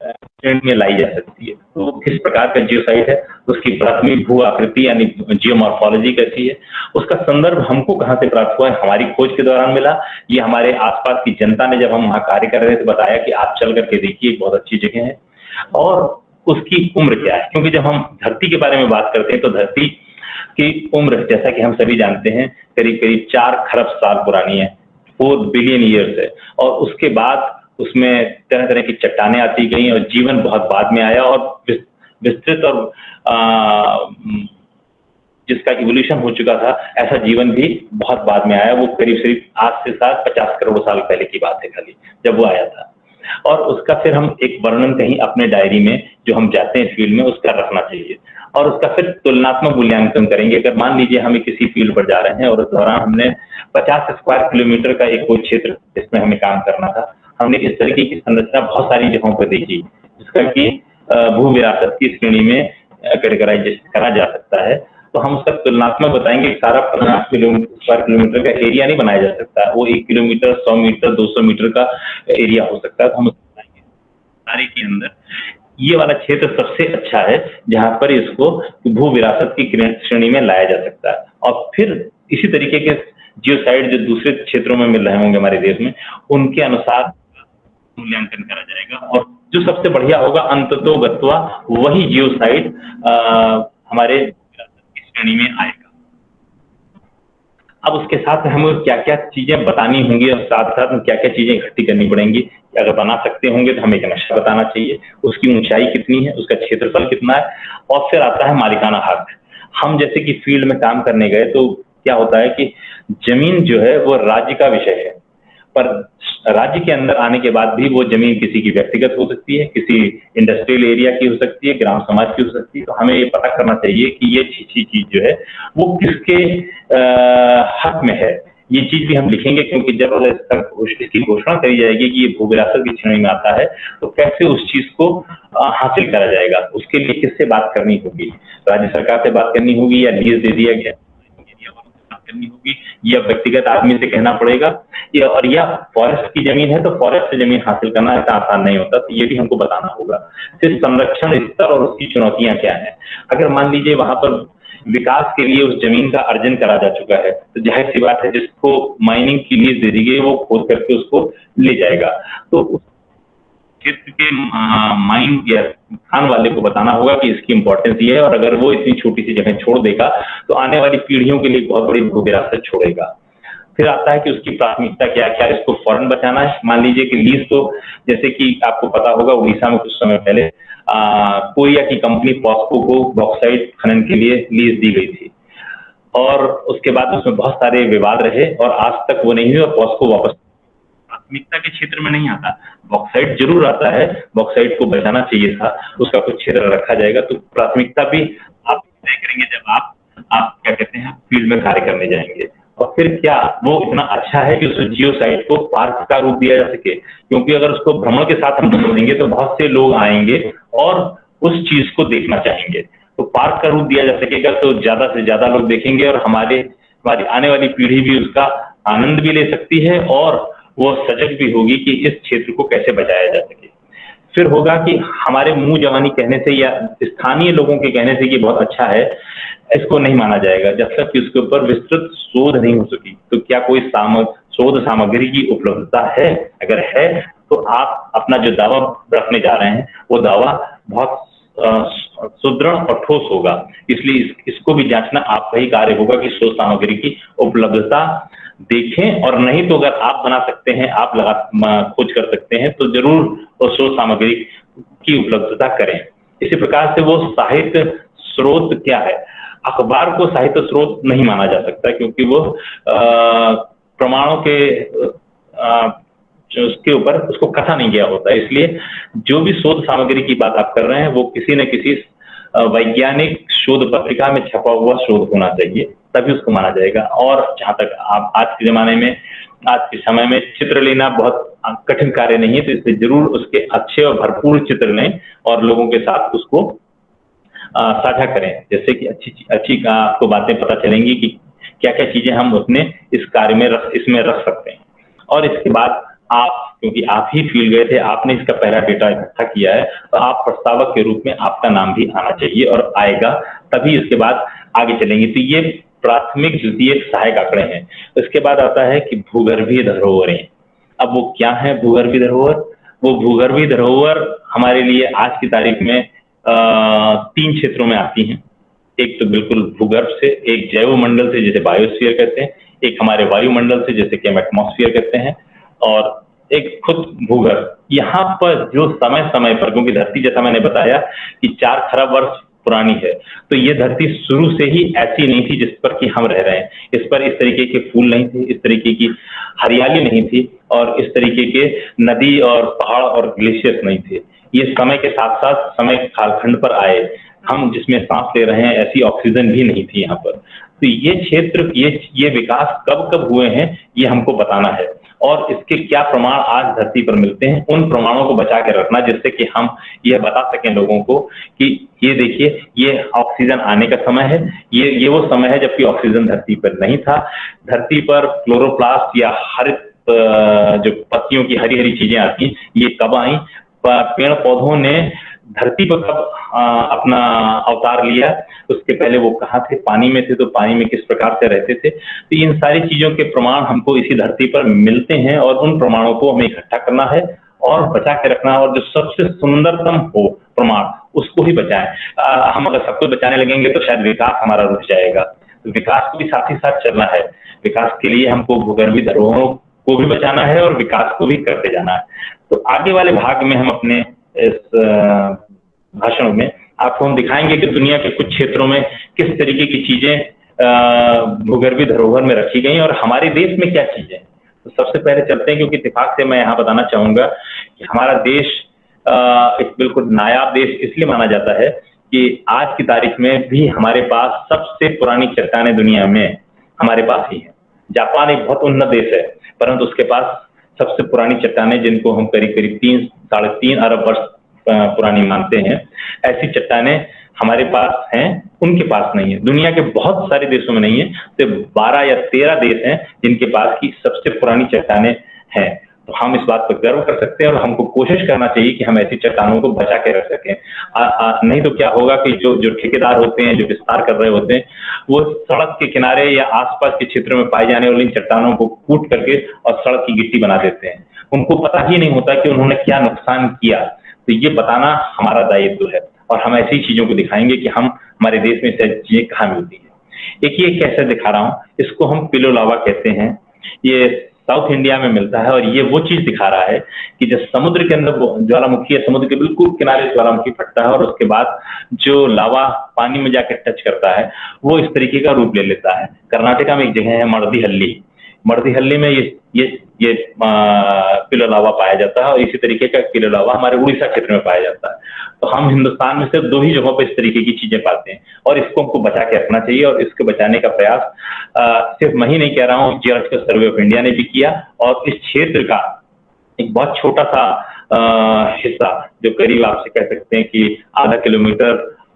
S3: श्रेणी में लाई जा सकती है। तो किस प्रकार का जियोसाइट है, उसकी प्राथमिक भू आकृति यानी जियोमॉर्फोलॉजी कैसी है, उसका संदर्भ हमको कहाँ से प्राप्त हुआ है, हमारी खोज के दौरान मिला, ये हमारे आसपास की जनता ने जब हम वहाँ कार्य कर रहे थे बताया कि आप चल करके देखिए, बहुत अच्छी जगह है। और उसकी उम्र क्या है, क्योंकि जब हम धरती के बारे में बात करते हैं तो धरती की उम्र, जैसा कि हम सभी जानते हैं, करीब करीब 4 खरब साल पुरानी है, 4 बिलियन ईयर्स है। और उसके बाद उसमें तरह तरह की चट्टानें आती गई और जीवन बहुत बाद में आया और विस्तृत और जिसका इवोल्यूशन हो चुका था, ऐसा जीवन भी बहुत बाद में आया। वो करीब आज से 50 करोड़ साल पहले की बात है खाली, जब वो आया था। और उसका फिर हम एक वर्णन कहीं अपने डायरी में जो हम जाते हैं फील्ड में उसका रखना चाहिए, और उसका फिर तुलनात्मक मूल्यांकन करेंगे। अगर मान लीजिए हम किसी फील्ड पर जा रहे हैं और उस दौरान हमने 50 स्क्वायर किलोमीटर का एक कोई क्षेत्र जिसमें हमें काम करना था, हमने इस तरीके की संरचना बहुत सारी जगहों पर देखी, जिसका कि भू विरासत की श्रेणी में कैटेगराइजेशन करा जा सकता है। तो हम उसका तुलनात्मक बताएंगे। सारा 50 स्क्वायर किलोमीटर का एरिया नहीं बनाया जा सकता, वो 1 किलोमीटर, 100 मीटर, 200 मीटर का एरिया हो सकता है। तो हम बताएंगे सारे के अंदर ये वाला क्षेत्र सबसे अच्छा है जहां पर इसको भू विरासत की श्रेणी में लाया जा सकता है। और फिर इसी तरीके के जियोसाइट जो दूसरे क्षेत्रों में मिल रहे होंगे हमारे देश में, उनके अनुसार मूल्यांकन करा जाएगा, और जो सबसे बढ़िया होगा अंततोगत्वा वही जियोसाइट हमारे श्रेणी में आएगा। अब उसके साथ हमें क्या क्या चीजें बतानी होंगी और साथ साथ में क्या क्या चीजें इकट्ठी करनी पड़ेंगी। अगर बना सकते होंगे तो हमें एक नक्शा बताना चाहिए, उसकी ऊंचाई कितनी है, उसका क्षेत्रफल कितना है। और फिर आता है मालिकाना हक। हम जैसे कि फील्ड में काम करने गए तो क्या होता है कि जमीन जो है वो राज्य का विषय है, पर राज्य के अंदर आने के बाद भी वो जमीन किसी की व्यक्तिगत हो सकती है, किसी इंडस्ट्रियल एरिया की हो सकती है, ग्राम समाज की हो सकती है। तो हमें ये पता करना चाहिए कि ये चीज जो है वो किसके हक में है। ये चीज भी हम लिखेंगे, क्योंकि जब इसकी घोषणा करी जाएगी कि ये भू विरासत की श्रेणी में आता है, तो कैसे उस चीज को हासिल करा जाएगा, उसके लिए किससे बात करनी होगी। राज्य सरकार से बात करनी होगी, या लीज दे दिया गया करनी होगी, या व्यक्तिगत आदमी से कहना पड़ेगा, और या फॉरेस्ट की जमीन है तो फॉरेस्ट से जमीन हासिल करना इतना आसान नहीं होता। तो ये भी हमको बताना होगा। फिर संरक्षण स्तर और उसकी चुनौतियां क्या है। अगर मान लीजिए वहां पर विकास के लिए उस जमीन का अर्जन करा जा चुका है, तो जाहिर सी बात है जिसको माइनिंग की लीज दे दी गई वो खोद करके उसको ले जाएगा। तो क्षेत्र के माइन या खान वाले को बताना होगा कि इसकी इंपॉर्टेंस ये है, और अगर वो इतनी छोटी सी जगह छोड़ देगा तो आने वाली पीढ़ियों के लिए बहुत बड़ी भू विरासत छोड़ेगा। फिर आता है कि उसकी प्राथमिकता क्या क्या, इसको फौरन बचाना है। मान लीजिए कि लीज तो जैसे कि आपको पता होगा उड़ीसा में कुछ समय पहले कोरिया की कंपनी पॉस्को को बॉक्साइट खनन के लिए लीज दी गई थी, और उसके बाद उसमें बहुत सारे विवाद रहे और आज तक वो नहीं हुई, और पॉस्को वापस प्राथमिकता के क्षेत्र में नहीं आता। बॉक्साइट जरूर आता है, बॉक्साइट को बचाना चाहिए था, उसका कुछ क्षेत्र रखा जाएगा। तो प्राथमिकता भी आप तय करेंगे जब आप क्या कहते हैं फील्ड में कार्य करने जाएंगे। और फिर क्या वो इतना अच्छा है कि उस जियोसाइट को पार्क का रूप दिया जा सके, क्योंकि अगर उसको भ्रमण के साथ हम जोड़ देंगे तो बहुत से लोग आएंगे और उस चीज को देखना चाहेंगे। तो पार्क का रूप दिया जा सकेगा तो ज्यादा से ज्यादा लोग देखेंगे, और हमारी आने वाली पीढ़ी भी उसका आनंद भी ले सकती है, और वो सजग भी होगी कि इस क्षेत्र को कैसे बचाया जा सके। फिर होगा कि हमारे मुंह जवानी कहने से या स्थानीय लोगों के कहने से कि बहुत अच्छा है, इसको नहीं माना जाएगा जब तक कि उसके ऊपर विस्तृत शोध नहीं हो सकी। तो क्या कोई शोध सामग्री की उपलब्धता है? अगर है तो आप अपना जो दावा रखने जा रहे हैं वो दावा बहुत सुदृढ़ और ठोस होगा। इसलिए इसको भी जांचना आपका ही कार्य होगा कि शोध सामग्री की उपलब्धता देखें, और नहीं तो अगर आप बना सकते हैं, आप खोज कर सकते हैं, तो जरूर वो शोध सामग्री की उपलब्धता करें। इसी प्रकार से वो साहित्य स्रोत क्या है। अखबार को साहित्य स्रोत नहीं माना जा सकता, क्योंकि वो प्रमाणों के उसके ऊपर उसको कथा नहीं गया होता। इसलिए जो भी शोध सामग्री की बात आप कर रहे हैं वो किसी न किसी वैज्ञानिक शोध पत्रिका में छपा हुआ शोध होना चाहिए, तभी उसको माना जाएगा। और जहां तक आप आज के जमाने में, आज के समय में चित्र लेना बहुत कठिन कार्य नहीं है, तो इसलिए जरूर उसके अच्छे और भरपूर चित्र लें और लोगों के साथ उसको साझा करें, जैसे कि अच्छी आपको बातें पता चलेंगी कि क्या क्या चीजें हम उसमें इस कार्य में इसमें रख सकते हैं। और इसके बाद आप, क्योंकि आप ही फील्ड गए थे, आपने इसका पहला डेटा इकट्ठा किया है, तो आप प्रस्तावक के रूप में आपका नाम भी आना चाहिए और आएगा, तभी इसके बाद आगे चलेंगे। तो ये प्राथमिक द्वितीयक सहायक आंकड़े हैं। इसके बाद आता है कि भूगर्भीय धरोहरें। अब वो क्या है भूगर्भीय धरोहर? वो भूगर्भीय धरोहर हमारे लिए आज की तारीख में 3 क्षेत्रों में आती हैं। एक तो बिल्कुल भूगर्भ से, एक जैव मंडल से जिसे बायोस्फीयर कहते हैं, एक हमारे वायुमंडल से जिसे कि हम एटमॉस्फेयर कहते हैं, और एक खुद भूगर्भ। यहाँ पर जो समय समय पर, क्योंकि धरती जैसा मैंने बताया कि 4 खरब वर्ष पुरानी है। तो ये धरती शुरू से ही ऐसी नहीं थी जिस पर कि हम रह रहे हैं। इस पर इस तरीके के फूल नहीं थे, इस तरीके की हरियाली नहीं थी और इस तरीके के नदी और पहाड़ और ग्लेशियर्स नहीं थे। ये समय के साथ साथ समय कालखंड पर आए। हम जिसमें सांस ले रहे हैं ऐसी ऑक्सीजन भी नहीं थी यहाँ पर। तो ये क्षेत्र, ये विकास कब कब हुए हैं ये हमको बताना है और इसके क्या प्रमाण आज धरती पर मिलते हैं, उन प्रमाणों को बचा के रखना, जिससे कि हम यह बता सकें लोगों को कि ये देखिए ये ऑक्सीजन आने का समय है, ये वो समय है जबकि ऑक्सीजन धरती पर नहीं था। धरती पर क्लोरोप्लास्ट या हरित जो पत्तियों की हरी हरी चीजें आती ये कब आई, पेड़ पौधों ने धरती पर कब अपना अवतार लिया, उसके पहले वो कहाँ थे, पानी में थे तो पानी में किस प्रकार से रहते थे। तो इन सारी चीजों के प्रमाण हमको इसी धरती पर मिलते हैं और उन प्रमाणों को हमें इकट्ठा करना है और बचा के रखना है और जो सबसे सुंदरतम हो प्रमाण उसको ही बचाएं। हम अगर सब कुछ बचाने लगेंगे तो शायद विकास हमारा रुक जाएगा। तो विकास को भी साथ ही साथ चलना है। विकास के लिए हमको भूगर्भीय धरोहरों को भी बचाना है और विकास को भी करते जाना है। तो आगे वाले भाग में हम अपने इस भाषण में आपको हम दिखाएंगे कि दुनिया के कुछ क्षेत्रों में किस तरीके की चीजें भूगर्भीय धरोहर में रखी गई और हमारे देश में क्या चीजें। तो सबसे पहले चलते हैं, क्योंकि इत्तेफाक से मैं यहाँ बताना चाहूंगा कि हमारा देश एक बिल्कुल नायाब देश इसलिए माना जाता है कि आज की तारीख में भी हमारे पास सबसे पुरानी चट्टानें दुनिया में हमारे पास ही है। जापान एक बहुत उन्नत देश है परंतु उसके पास सबसे पुरानी चट्टानें, जिनको हम करीब करीब 3-3.5 अरब वर्ष पुरानी मानते हैं, ऐसी चट्टानें हमारे पास हैं, उनके पास नहीं है। दुनिया के बहुत सारे देशों में नहीं है, तो 12 या 13 देश हैं जिनके पास की सबसे पुरानी चट्टानें हैं। तो हम इस बात पर गर्व कर सकते हैं और हमको कोशिश करना चाहिए कि हम ऐसी चट्टानों को बचा के रख सकें। नहीं तो क्या होगा कि जो ठेकेदार होते हैं, जो विस्तार कर रहे होते हैं, वो सड़क के किनारे या आसपास के क्षेत्र में पाई जाने वाली चट्टानों को कूट करके और सड़क की गिट्टी बना देते हैं। उनको पता ही नहीं होता कि उन्होंने क्या नुकसान किया। तो ये बताना हमारा दायित्व है और हम ऐसी चीजों को दिखाएंगे कि हमारे देश में ऐसी चीजें कहाँ मिलती है। एक ये कैसे दिखा रहा हूँ, इसको हम पिलो लावा कहते हैं। ये साउथ इंडिया में मिलता है और ये वो चीज दिखा रहा है कि जब समुद्र के अंदर ज्वालामुखी है, समुद्र के बिल्कुल किनारे ज्वालामुखी फटता है और उसके बाद जो लावा पानी में जाकर टच करता है वो इस तरीके का रूप ले लेता है। कर्नाटका में एक जगह है मर्दीहल्ली में ये पिलो लावा पाया जाता है और इसी तरीके का पिलो लावा हमारे उड़ीसा क्षेत्र में पाया जाता है। तो हम हिंदुस्तान में सिर्फ 2 ही जगहों पर इस तरीके की चीजें पाते हैं और इसको हमको बचा के रखना चाहिए। और इसको बचाने का प्रयास सिर्फ मैं ही नहीं कह रहा हूँ, जियोलॉजिकल सर्वे ऑफ इंडिया ने भी किया और इस क्षेत्र का एक बहुत छोटा सा हिस्सा, जो करीब आपसे कह सकते हैं कि आधा किलोमीटर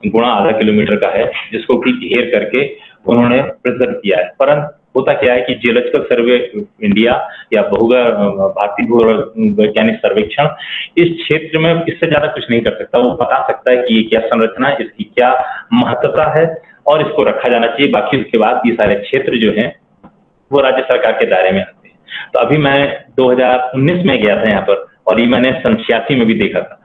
S3: गुणा आधा किलोमीटर का है, जिसको कि घेर करके उन्होंने प्रिजर्व किया है। परंतु होता क्या है कि जियोलॉजिकल सर्वे इंडिया या भारतीय भूवैज्ञानिक सर्वेक्षण इस क्षेत्र में इससे ज्यादा कुछ नहीं कर सकता। वो बता सकता है कि ये क्या संरचना है, इसकी क्या महत्वता है और इसको रखा जाना चाहिए। बाकी उसके बाद ये सारे क्षेत्र जो हैं वो राज्य सरकार के दायरे में आते हैं। तो अभी मैं 2019 में गया था यहाँ पर और ये मैंने 87 में भी देखा था।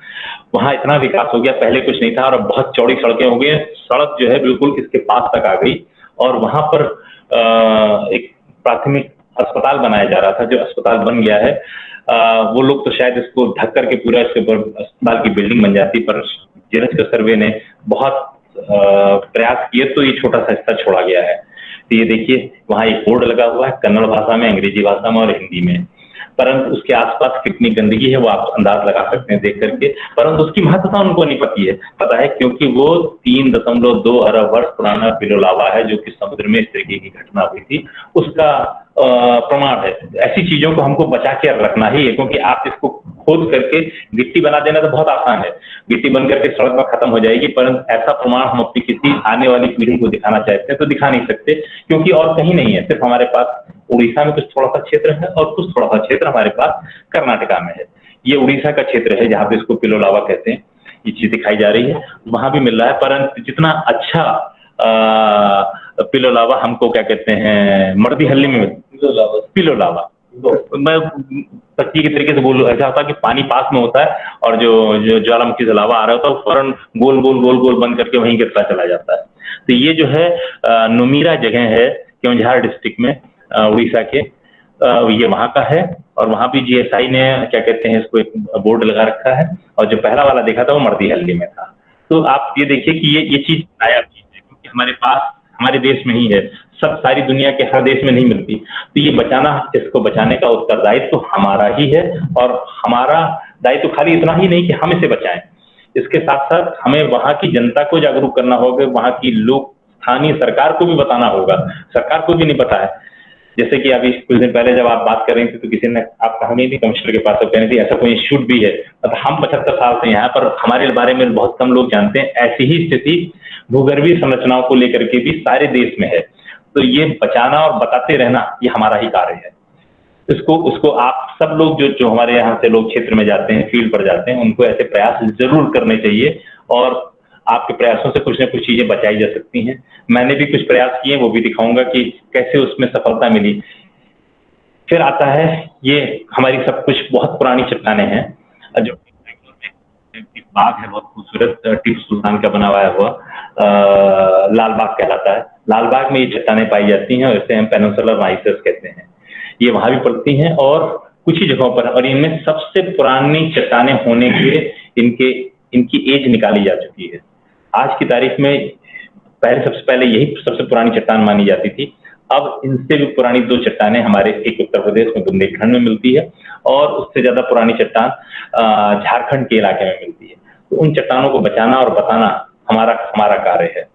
S3: वहां इतना विकास हो गया, पहले कुछ नहीं था और अब बहुत चौड़ी सड़कें हो गई। सड़क जो है बिल्कुल इसके पास तक आ गई और वहां पर एक प्राथमिक अस्पताल बनाया जा रहा था। जो अस्पताल बन गया है वो लोग तो शायद इसको ढक करके पूरा इसके ऊपर अस्पताल की बिल्डिंग बन जाती, पर जियोलॉजिकल सर्वे ने बहुत प्रयास किए तो ये छोटा सा हिस्सा छोड़ा गया है। तो ये देखिए वहां एक बोर्ड लगा हुआ है कन्नड़ भाषा में, अंग्रेजी भाषा में और हिंदी में, परंतु उसके आसपास कितनी गंदगी है वो आप अंदाज लगा सकते हैं देख करके। परंतु उसकी महत्वता उनको नहीं पता है क्योंकि वो 3.2 अरब वर्ष पुराना पिलो लावा है जो कि समुद्र में इस तरीके की घटना हुई थी, उसका प्रमाण है। ऐसी चीजों को हमको बचा के रखना ही है, क्योंकि आप इसको खोद करके गिट्टी बना देना तो बहुत आसान है, गिट्टी बन करके सड़क में खत्म हो जाएगी, परंतु ऐसा प्रमाण हम अपनी किसी आने वाली पीढ़ी को दिखाना चाहते हैं तो दिखा नहीं सकते, क्योंकि और कहीं नहीं है। सिर्फ हमारे पास उड़ीसा में कुछ थोड़ा सा क्षेत्र है और कुछ थोड़ा सा क्षेत्र हमारे पास कर्नाटका में है। ये उड़ीसा का क्षेत्र है जहाँ पे इसको पिलो लावा कहते हैं। ये चीज दिखाई जा रही है, वहां भी मिल रहा है, परंतु जितना अच्छा पिलो लावा हमको क्या कहते हैं मर्दीहल्ली में पिलो लावा, मैं तकिए के तरीके से बोलूं, ऐसा होता है कि पानी पास में होता है और जो ज्वालामुखी से लावा आ रहा होता है फौरन गोल गोल गोल गोल बन करके वहीं गिरता चला जाता है। तो ये जो है नुमीरा जगह है केवंझार डिस्ट्रिक्ट में उड़ीसा के, ये वहां का है और वहां भी जीएसआई ने क्या कहते हैं इसको एक बोर्ड लगा रखा है और जो पहला वाला देखा था वो मर्दीहल्ली में था। तो आप ये देखिए कि ये चीज नायाब चीज है, क्योंकि हमारे पास हमारे देश में ही है, सब सारी दुनिया के हर देश में नहीं मिलती। तो ये बचाना, इसको बचाने का उत्तरदायित्व तो हमारा ही है, और हमारा दायित्व खाली इतना ही नहीं कि हम इसे बचाएं, इसके साथ साथ हमें वहां की जनता को जागरूक करना होगा, वहां की लोग स्थानीय सरकार को भी बताना होगा, सरकार को भी नहीं पता है। जैसे कि अभी कुछ दिन पहले जब आप बात कर रही थी तो किसी ने आप कहा नहीं थी कमिश्नर के पास, तो कह रही थी ऐसा कोई इंस्टीट्यूट भी है। मतलब हम 75 साल से यहाँ पर, हमारे बारे में बहुत कम लोग जानते हैं। ऐसी ही स्थिति भूगर्भीय संरचनाओं को लेकर के भी सारे देश में है। तो ये बचाना और बताते रहना ये हमारा ही कार्य है। उसको आप सब लोग जो हमारे यहाँ से लोग क्षेत्र में जाते हैं, फील्ड पर जाते हैं, उनको ऐसे प्रयास जरूर करने चाहिए, और आपके प्रयासों से कुछ न कुछ चीजें बचाई जा सकती हैं। मैंने भी कुछ प्रयास किए, वो भी दिखाऊंगा कि कैसे उसमें सफलता मिली। फिर आता है ये हमारी सब कुछ बहुत पुरानी चट्टानें हैं, जो एक बाग है बहुत खूबसूरत, टीपू सुल्तान का बनाया हुआ, लाल बाग कहलाता है। लाल बाग में ये चट्टानें पाई जाती हैं, और इसे हम पेनिनसुलर नाइसेस कहते हैं। ये वहां भी पड़ती हैं और कुछ ही जगहों पर, और इनमें सबसे पुरानी चट्टानें होने के इनकी एज निकाली जा चुकी है। आज की तारीख में सबसे पहले यही सबसे पुरानी चट्टान मानी जाती थी। अब इनसे भी पुरानी 2 चट्टानें हमारे, एक उत्तर प्रदेश में बुंदेलखंड में मिलती है, और उससे ज्यादा पुरानी चट्टान झारखंड के इलाके में मिलती है। तो उन चट्टानों को बचाना और बताना हमारा कार्य है।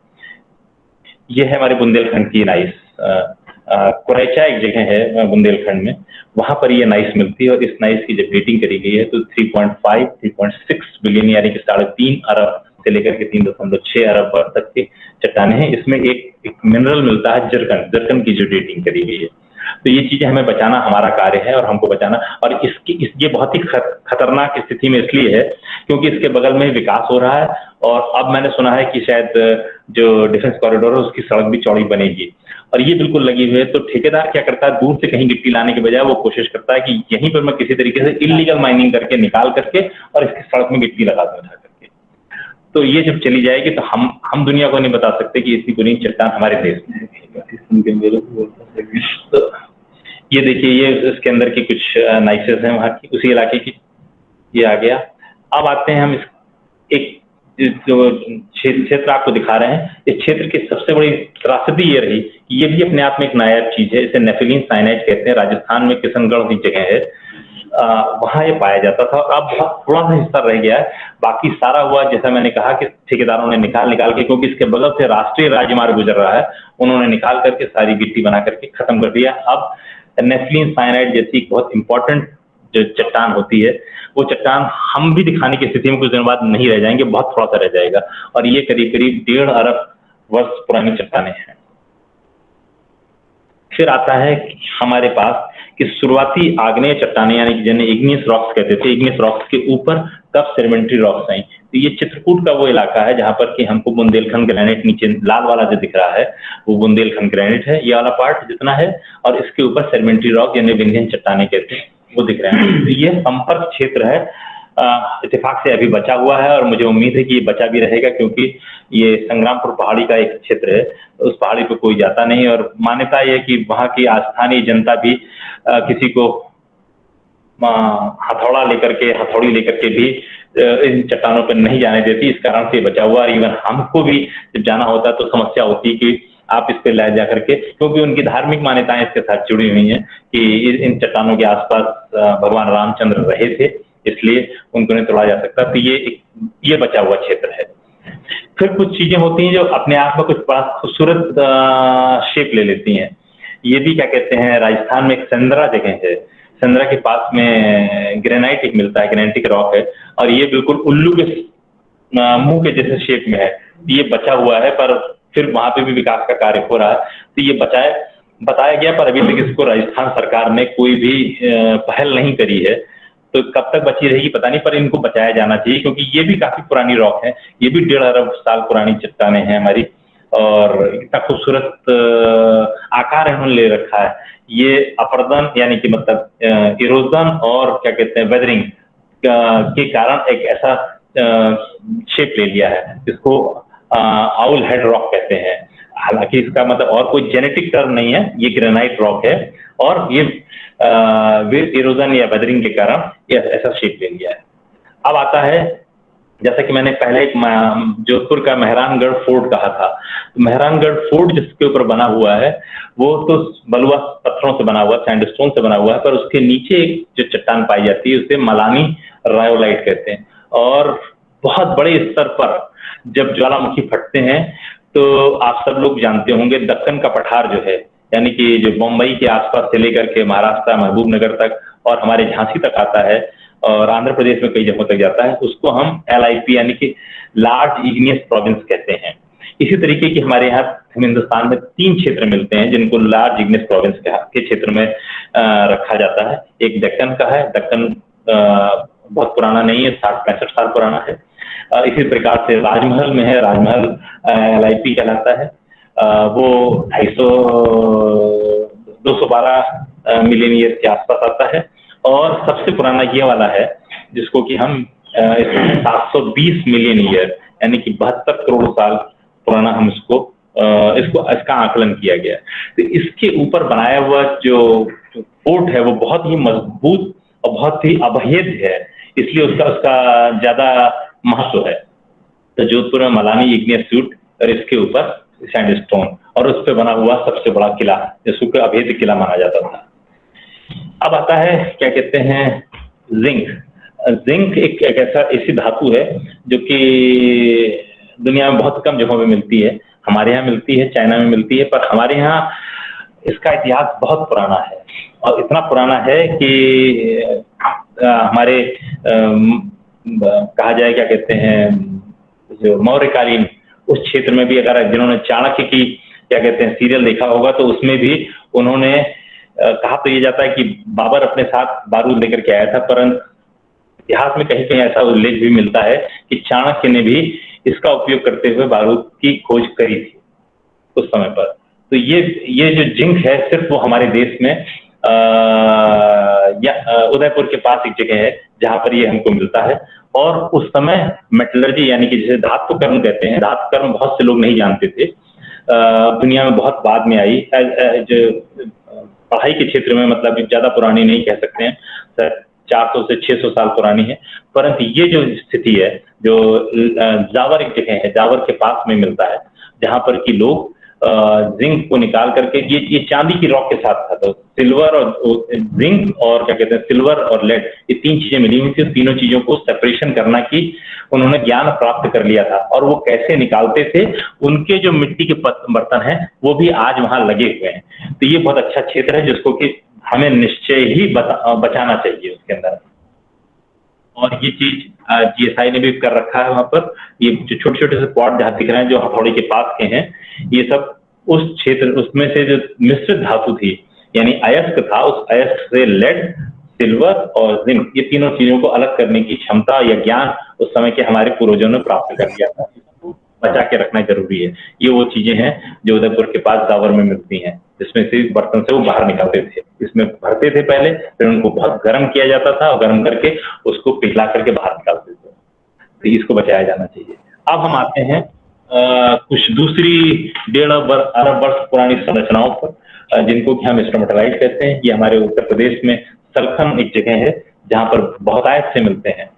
S3: ये है हमारे बुंदेलखंड की नाइस। कुरैचा एक जगह है बुंदेलखंड में, वहां पर ये नाइस मिलती है, और इस नाइस की जब डेटिंग करी गई है तो 3.6 बिलियन यानी कि 3.5 अरब से लेकर के 3.6 अरब वर्ष तक के चट्टाने हैं। इसमें एक मिनरल मिलता है जर्कन की जो डेटिंग करी गई है। तो ये चीजें हमें बचाना हमारा कार्य है, और हमको बचाना, और ये बहुत ही खतरनाक स्थिति में इसलिए है क्योंकि इसके बगल में विकास हो रहा है, और अब मैंने सुना है कि शायद जो डिफेंस कॉरिडोर है उसकी सड़क भी चौड़ी बनेगी, और ये बिल्कुल लगी हुई है। तो ठेकेदार क्या करता है, दूर से कहीं गिट्टी लाने के बजाय वो कोशिश करता है कि यहीं पर मैं किसी तरीके से इलीगल माइनिंग करके निकाल करके और इसकी सड़क में गिट्टी लगा दूं करके। तो ये जब चली जाएगी तो हम दुनिया को नहीं बता सकते कि इतनी पुरानी चट्टान हमारे देश में है। तो ये देखिए, ये इसके अंदर की कुछ नाइसेस हैं वहाँ की, उसी इलाके की। ये आ गया। अब आते हैं हम एक जो क्षेत्र आपको दिखा रहे हैं, इस क्षेत्र की सबसे बड़ी त्रासदी ये रही कि ये भी अपने आप में एक नायाब चीज है। इसे नेफिलीन साइनाइड कहते हैं। राजस्थान में किशनगढ़ की जगह है, वहां ये पाया जाता था, और अब बहुत थोड़ा सा हिस्सा रह गया है। बाकी सारा हुआ, जैसा मैंने कहा कि ठेकेदारों ने निकाल के, क्योंकि इसके बगल से राष्ट्रीय राजमार्ग गुजर रहा है, उन्होंने निकाल करके सारी गिट्टी बना करके खत्म कर दिया। अब नेफिलीन साइनाइड जैसी बहुत इंपॉर्टेंट जो चट्टान होती है, वो चट्टान हम भी दिखाने की स्थिति में कुछ दिन बाद नहीं रह जाएंगे, बहुत थोड़ा सा रह जाएगा, और ये करीब 1.5 अरब वर्ष पुरानी चट्टानें हैं। फिर आता है हमारे पास कि शुरुआती आग्नेय चट्टानें, यानी कि जिन्हें इग्नियस रॉक्स कहते थे, इग्नियस रॉक्स के ऊपर कब सेडिमेंट्री रॉक्स आई। तो ये चित्रकूट का वो इलाका है जहां पर कि हमको बुंदेलखंड ग्रेनाइट, नीचे लाल वाला जो दिख रहा है वो बुंदेलखंड ग्रेनाइट है, ये वाला पार्ट जितना है, और इसके ऊपर सेडिमेंट्री रॉक यानी विंध्यन चट्टानें कहते हैं वो दिख रहे हैं। तो ये संपर्क क्षेत्र है, इत्तेफाक से अभी बचा हुआ है, और मुझे उम्मीद है कि ये बचा भी रहेगा, क्योंकि ये संग्रामपुर पहाड़ी का एक क्षेत्र है, उस पहाड़ी पे कोई जाता नहीं, और मान्यता यह है कि वहाँ की स्थानीय जनता भी किसी को हथौड़ी लेकर के भी इन चट्टानों पर नहीं जाने देती। इस कारण से बचा हुआ, और इवन हमको भी जब जाना होता है तो समस्या होती है कि आप इस पे ले जा करके, क्योंकि उनकी धार्मिक मान्यताएं इसके साथ जुड़ी हुई हैं कि इन चट्टानों के आसपास भगवान रामचंद्र रहे थे, इसलिए उनको नहीं तोड़ा जा सकता। तो ये बचा हुआ क्षेत्र है। फिर कुछ चीजें होती हैं जो अपने आप में कुछ बड़ा खूबसूरत शेप ले लेती हैं। ये भी क्या कहते हैं, राजस्थान में एक सेंद्रा जगह है, सेंद्रा के पास में ग्रेनाइट एक मिलता है, ग्रेनाइटिक रॉक है, और ये बिल्कुल उल्लू के मुंह के जैसे शेप में है। ये बचा हुआ है, पर फिर वहां पे भी विकास का कार्य हो रहा है। तो ये बताया गया, पर अभी तक इसको राजस्थान सरकार ने कोई भी पहल नहीं करी है। तो कब तक बची रहेगी पता नहीं, पर इनको बचाया जाना चाहिए, क्योंकि ये भी काफी पुरानी रॉक है। ये भी 1.5 अरब साल पुरानी चट्टानें हैं हमारी, और इतना खूबसूरत आकार इन्होंने ले रखा है। ये अपर्दन यानी कि मतलब इरोजन और क्या कहते हैं वेदरिंग के कारण एक ऐसा शेप ले लिया है, इसको आउल हेड रॉक कहते हैं। हालांकि इसका मतलब और कोई जेनेटिक टर्म नहीं है, ये ग्रेनाइट रॉक है, और ये इरोजन या वेदरिंग के कारण ये ऐसा शेप ले लिया है। अब आता है जैसा कि मैंने पहले एक जोधपुर का मेहरानगढ़ फोर्ट कहा था, तो मेहरानगढ़ फोर्ट जिसके ऊपर बना हुआ है वो तो बलुआ पत्थरों से बना हुआ, सैंडस्टोन से बना हुआ है, पर उसके नीचे एक जो चट्टान पाई जाती है उसे मलानी रायोलाइट कहते हैं। और बहुत बड़े स्तर पर जब ज्वालामुखी फटते हैं तो आप सब लोग जानते होंगे दक्कन का पठार जो है, यानी कि जो मुंबई के आसपास से लेकर के महाराष्ट्र महबूबनगर तक और हमारे झांसी तक आता है और आंध्र प्रदेश में कई जगहों तक जाता है, उसको हम LIP यानी कि लार्ज इग्नियस प्रोविंस कहते हैं। इसी तरीके की हमारे यहाँ हिंदुस्तान में 3 क्षेत्र मिलते हैं जिनको लार्ज इग्नियस प्रोविंस के क्षेत्र में रखा जाता है। एक दक्कन का है, दक्कन बहुत पुराना नहीं है, 60-65 साल पुराना है। इसी प्रकार से राजमहल में है, राजमहल LIP कहलाता है, वो 212 मिलियन ईयर के आसपास आता है। और सबसे पुराना ये वाला है जिसको कि हम 720 मिलियन ईयर यानी कि 72 करोड़ साल पुराना हम इसका आकलन किया गया। तो इसके ऊपर बनाया हुआ जो फोर्ट है वो बहुत ही मजबूत और बहुत ही अभेद्य है, इसलिए उसका ज्यादा महत्व है। तो जोधपुर में मलानी इग्नियस सूट और इसके ऊपर सैंडस्टोन और उस पर बना हुआ सबसे बड़ा किला जिसको अभेद्य किला माना जाता था। अब आता है क्या कहते हैं जिंक। जिंक एक ऐसी धातु है जो कि दुनिया में बहुत कम जगहों पे मिलती है। हमारे यहाँ मिलती है, चाइना में मिलती है, पर हमारे यहाँ इसका इतिहास बहुत पुराना है और इतना पुराना है कि हमारे कहा जाए क्या कहते हैं जो मौर्यकालीन उस क्षेत्र में भी अगर जिन्होंने चाणक्य की क्या कहते हैं सीरियल देखा होगा तो उसमें भी उन्होंने कहा तो ये जाता है कि बाबर अपने साथ बारूद लेकर के आया था, परंतु इतिहास में कहीं कहीं ऐसा उल्लेख भी मिलता है कि चाणक्य ने भी इसका उपयोग करते हुए बारूद की खोज करी थी उस समय पर। तो ये जो जिंक है सिर्फ वो हमारे देश में उदयपुर के पास एक जगह है जहां पर ये हमको मिलता है। और उस समय मेटलर्जी यानी कि जिसे धातु कर्म कहते हैं, धातु कर्म बहुत से लोग नहीं जानते थे, दुनिया में बहुत बाद में आई। जो पढ़ाई के क्षेत्र में मतलब ज्यादा पुरानी नहीं कह सकते हैं, 400 से 600 साल पुरानी है, परंतु ये जो स्थिति है जो जावर एक जगह है, जावर के पास में मिलता है जहां पर कि लोग जिंक को निकाल करके ये चांदी की रॉक के साथ था, तो सिल्वर और जिंक और क्या कहते हैं सिल्वर और लेड ये 3 चीजें मिली हुई थी। तीनों चीजों को सेपरेशन करना की उन्होंने ज्ञान प्राप्त कर लिया था और वो कैसे निकालते थे, उनके जो मिट्टी के बर्तन हैं वो भी आज वहां लगे हुए हैं। तो ये बहुत अच्छा क्षेत्र है जिसको कि हमें निश्चय ही बचाना चाहिए उसके अंदर। और ये चीज GSI ने भी कर रखा है वहां पर। ये जो छोटे छोटे से पॉट जहां दिख रहे हैं जो हथौड़ी के पास के हैं, ये सब उस क्षेत्र उसमें से जो मिश्रित धातु थी यानी अयस्क था, उस अयस्क से लेड, सिल्वर और जिंक ये तीनों चीजों को अलग करने की क्षमता या ज्ञान उस समय के हमारे पूर्वजों ने प्राप्त कर लिया था। बचा के रखना जरूरी है। ये वो चीजें हैं जो उदयपुर के पास जावर में मिलती हैं, जिसमें से बर्तन से वो बाहर निकालते थे, इसमें भरते थे पहले, फिर उनको बहुत गर्म किया जाता था और गर्म करके उसको पिघला करके बाहर निकालते थे। तो इसको बचाया जाना चाहिए। अब हम आते हैं कुछ दूसरी 1.5 अरब वर्ष पुरानी संरचनाओं पर जिनको कि हम स्ट्रोमेटालाइट कहते हैं। ये हमारे उत्तर प्रदेश में सलखन एक जगह है जहां पर बहुतायत से मिलते हैं।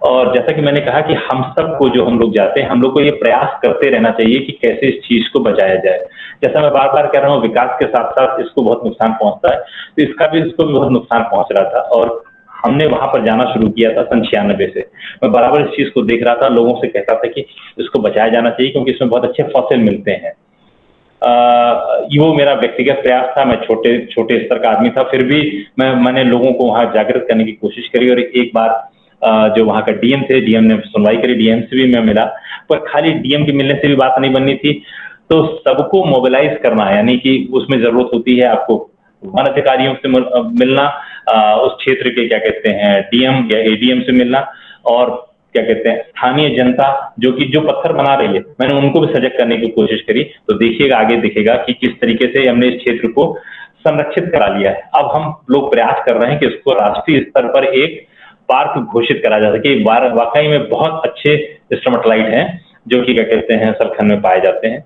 S3: और जैसा कि मैंने कहा कि हम सबको जो हम लोग जाते हैं, हम लोग को ये प्रयास करते रहना चाहिए कि कैसे इस चीज को बचाया जाए। जैसा मैं बार बार कह रहा हूँ, विकास के साथ साथ इसको बहुत नुकसान पहुंचता है, तो इसको भी बहुत नुकसान पहुंच रहा था। और हमने वहां पर जाना शुरू किया था सन 96 से। मैं बराबर इस चीज को देख रहा था, लोगों से कहता था कि इसको बचाया जाना चाहिए क्योंकि इसमें बहुत अच्छे फॉसिल मिलते हैं। वो मेरा व्यक्तिगत प्रयास था, मैं छोटे स्तर का आदमी था, फिर भी मैंने लोगों को वहां जागृत करने की कोशिश करी। और एक बार जो वहां का DM थे, DM ने सुनवाई करी, DM से भी मैं मिला, पर खाली DM के मिलने से भी बात नहीं बननी थी, तो सबको मोबिलाइज करना, यानी कि उसमें जरूरत होती है आपको वन अधिकारियों से मिलना, उस क्षेत्र के क्या कहते हैं DM या ADM से मिलना, और क्या कहते हैं स्थानीय जनता जो पत्थर बना रही है, मैंने उनको भी सजग करने की कोशिश करी। तो देखिएगा, आगे दिखेगा कि किस तरीके से हमने इस क्षेत्र को संरक्षित करा लिया है। अब हम लोग प्रयास कर रहे हैं कि इसको राष्ट्रीय स्तर पर एक पार्क घोषित करा जा सके। वाकई में बहुत अच्छे स्ट्रोमेटालाइट हैं जो कि क्या कहते हैं सलखन में पाए जाते हैं।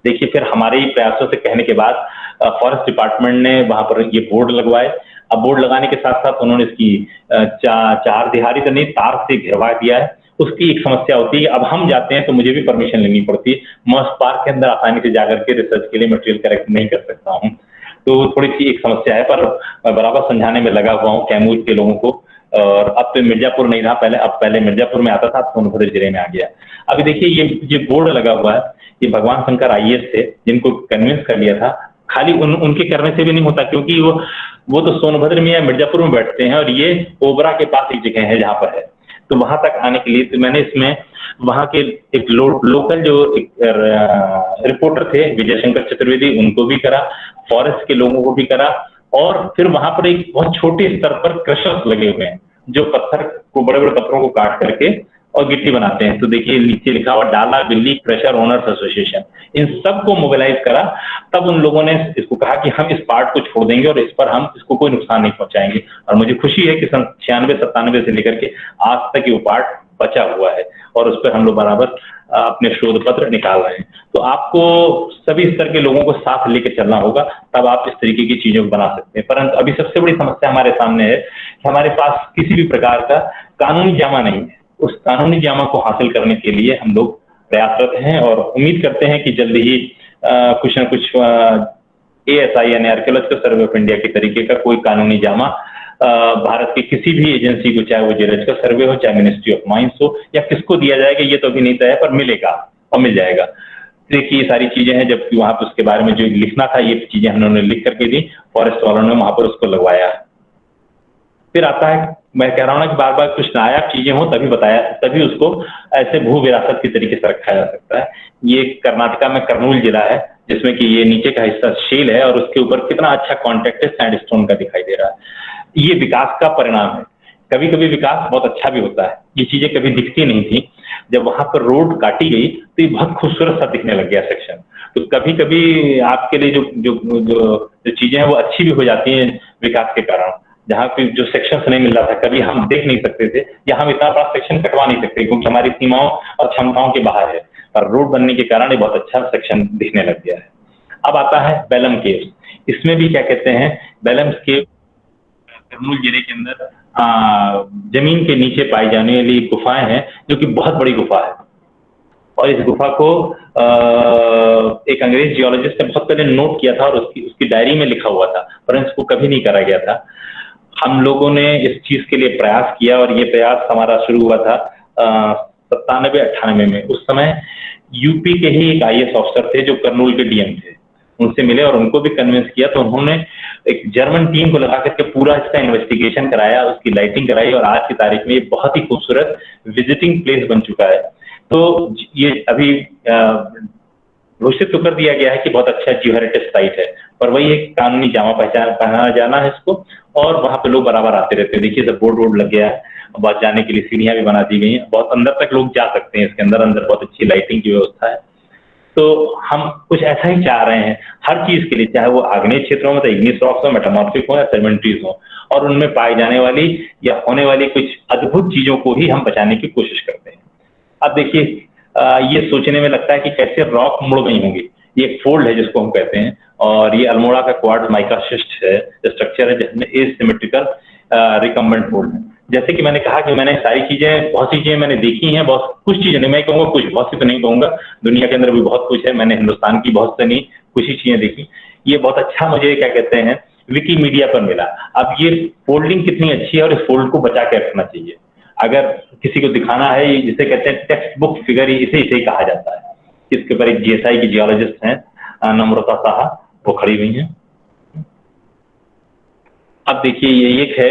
S3: देखिए, फिर हमारे ही प्रयासों से कहने के बाद फॉरेस्ट डिपार्टमेंट ने वहां पर ये बोर्ड लगवाए। अब बोर्ड लगाने के साथ साथ उन्होंने इसकी 4 दिहाड़ी तो नहीं, तार से घेरवा दिया है उसकी एक समस्या होती है। अब हम जाते हैं तो मुझे भी परमिशन लेनी पड़ती है, मैं उस पार्क के अंदर आसानी से जाकर के रिसर्च के लिए मटेरियल कलेक्ट नहीं कर सकता हूँ। तो थोड़ी सी एक समस्या है, पर मैं बराबर समझाने में लगा हुआ हूँ कैमूर के लोगों को। और अब तो मिर्जापुर नहीं रहा पहले, अब पहले मिर्जापुर में आता था, अब सोनभद्र जिले में आ गया। अभी देखिए ये बोर्ड लगा हुआ है, ये भगवान शंकर आईएएस थे जिनको कन्विंस कर लिया था। खाली उनके करने से भी नहीं होता, क्योंकि वो तो सोनभद्र में या मिर्जापुर में बैठते हैं, और ये ओबरा के पास एक जगह है जहां पर है। तो वहां तक आने के लिए तो मैंने इसमें वहां के एक लोकल जो एक रिपोर्टर थे विजय शंकर चतुर्वेदी, उनको भी करा, फॉरेस्ट के लोगों को भी करा, और फिर वहां पर एक बहुत छोटे स्तर पर क्रशर्स लगे हुए हैं जो पत्थर को, बड़े बड़े पत्थरों को काट करके और गिट्टी बनाते हैं। तो देखिए नीचे लिखा हुआ डाला बिल्ली क्रशर ओनर्स एसोसिएशन, इन सबको मोबिलाइज करा। तब उन लोगों ने इसको कहा कि हम इस पार्ट को छोड़ देंगे और इस पर हम इसको कोई नुकसान नहीं पहुंचाएंगे। और मुझे खुशी है कि सन 96-97 से लेकर के आज तक वो पार्ट बचा हुआ है और उस पर हम लोग बराबर अपने शोध पत्र निकाल रहे हैं। तो आपको सभी स्तर के लोगों को साथ लेकर चलना होगा, तब आप इस तरीके की चीजों को बना सकते हैं। परंतु अभी सबसे बड़ी समस्या हमारे सामने है कि हमारे पास किसी भी प्रकार का कानूनी जामा नहीं है। उस कानूनी जामा को हासिल करने के लिए हम लोग प्रयासरत हैं और उम्मीद करते हैं कि जल्द ही कुछ न कुछ ASI यानी आर्कियोलॉजिकल सर्वे ऑफ इंडिया के तरीके का कोई कानूनी जामा भारत की किसी भी एजेंसी को, चाहे वो जियोलॉजिकल सर्वे हो, चाहे मिनिस्ट्री ऑफ माइंस हो, या किसको दिया जाएगा ये तो अभी नहीं तय है, पर मिलेगा और मिल जाएगा। देखिए ये सारी चीजें हैं, जबकि वहां पर उसके बारे में जो लिखना था ये चीजें हमने लिख करके दी, फॉरेस्ट वालों ने वहां पर उसको लगवाया। फिर आता है, मैं कह रहा हूं ना कि बार बार कुछ नायाब चीजें हो तभी बताया, तभी उसको ऐसे भू विरासत के तरीके से रखा जा सकता है। ये कर्नाटका में कर्नूल जिला है, जिसमें कि ये नीचे का हिस्सा शेल है और उसके ऊपर कितना अच्छा कॉन्टेक्ट है सैंडस्टोन का दिखाई दे रहा है। ये विकास का परिणाम है। कभी कभी विकास बहुत अच्छा भी होता है, ये चीजें कभी दिखती नहीं थी। जब वहां पर रोड काटी गई तो ये बहुत खूबसूरत सा दिखने लग गया सेक्शन। तो कभी कभी आपके लिए जो जो जो, जो चीजें हैं वो अच्छी भी हो जाती हैं विकास के कारण। जहाँ पे जो सेक्शन नहीं मिल रहा था, कभी हम देख नहीं सकते थे, या हम इतना बड़ा सेक्शन कटवा नहीं सकते क्योंकि हमारी सीमाओं और क्षमताओं के बाहर है, और रोड बनने के कारण ये बहुत अच्छा सेक्शन दिखने लग गया है। अब आता है बेलम केव्स। इसमें भी क्या कहते हैं, बेलम केव कर्नूल जिले के अंदर जमीन के नीचे पाई जाने वाली गुफाएं हैं, जो कि बहुत बड़ी गुफा है। और इस गुफा को एक अंग्रेज जियोलॉजिस्ट ने बहुत पहले नोट किया था और उसकी डायरी में लिखा हुआ था, परंतु इसको कभी नहीं करा गया था। हम लोगों ने इस चीज के लिए प्रयास किया और ये प्रयास हमारा शुरू हुआ था 97-98 में। उस समय यूपी के ही एक IAS ऑफिसर थे जो कर्नूल के DM थे, उनसे मिले और उनको भी कन्विंस किया। तो उन्होंने एक जर्मन टीम को लगा करके पूरा इसका इन्वेस्टिगेशन कराया, उसकी लाइटिंग कराई, और आज की तारीख में ये बहुत ही खूबसूरत विजिटिंग प्लेस बन चुका है। तो ये अभी घोषित तो कर दिया गया है कि बहुत अच्छा जियो हेरिटेज साइट है, पर वही एक कानूनी जामा पहनाना जाना है इसको, और वहां पे लोग बराबर आते रहते हैं। देखिए सब बोर्ड लग गया है, बहुत जाने के लिए सीढ़ियां भी बना दी गई हैं, बहुत अंदर तक लोग जा सकते हैं। इसके अंदर बहुत अच्छी लाइटिंग की व्यवस्था है। तो हम कुछ ऐसा ही चाह रहे हैं हर चीज के लिए, चाहे वो आग्नेय क्षेत्रों में, इग्नियस रॉक्स हो, मेटामॉर्फिक हो या सेडिमेंट्रीज हो, और उनमें पाई जाने वाली या होने वाली कुछ अद्भुत चीजों को ही हम बचाने की कोशिश करते हैं। अब देखिए ये सोचने में लगता है कि कैसे रॉक मुड़ गई होंगी। ये एक फोल्ड है जिसको हम कहते हैं, और ये अल्मोड़ा का क्वार्ट्ज माइका शिस्ट है, स्ट्रक्चर है जिसमें एसिमेट्रिकल रिकम्बेंट फोल्ड है। जैसे कि मैंने कहा कि मैंने सारी चीजें, बहुत सी चीजें मैंने देखी हैं, बहुत कुछ चीजें नहीं, मैं कहूँगा कुछ, बहुत सी तो नहीं कहूँगा, दुनिया के अंदर भी बहुत कुछ है, मैंने हिंदुस्तान की बहुत सी कुछ ही चीजें देखी। ये बहुत अच्छा मुझे क्या कहते हैं विकीमीडिया पर मिला। अब ये फोल्डिंग कितनी अच्छी है और इस फोल्ड को बचा के रखना चाहिए। अगर किसी को दिखाना है, जिसे कहते हैं टेक्स्ट बुक फिगर, इसे ही कहा जाता है। इसके ऊपर एक GSI की जियोलॉजिस्ट हैं नम्रता साहा, वो खड़ी हुई हैं। अब देखिए ये एक है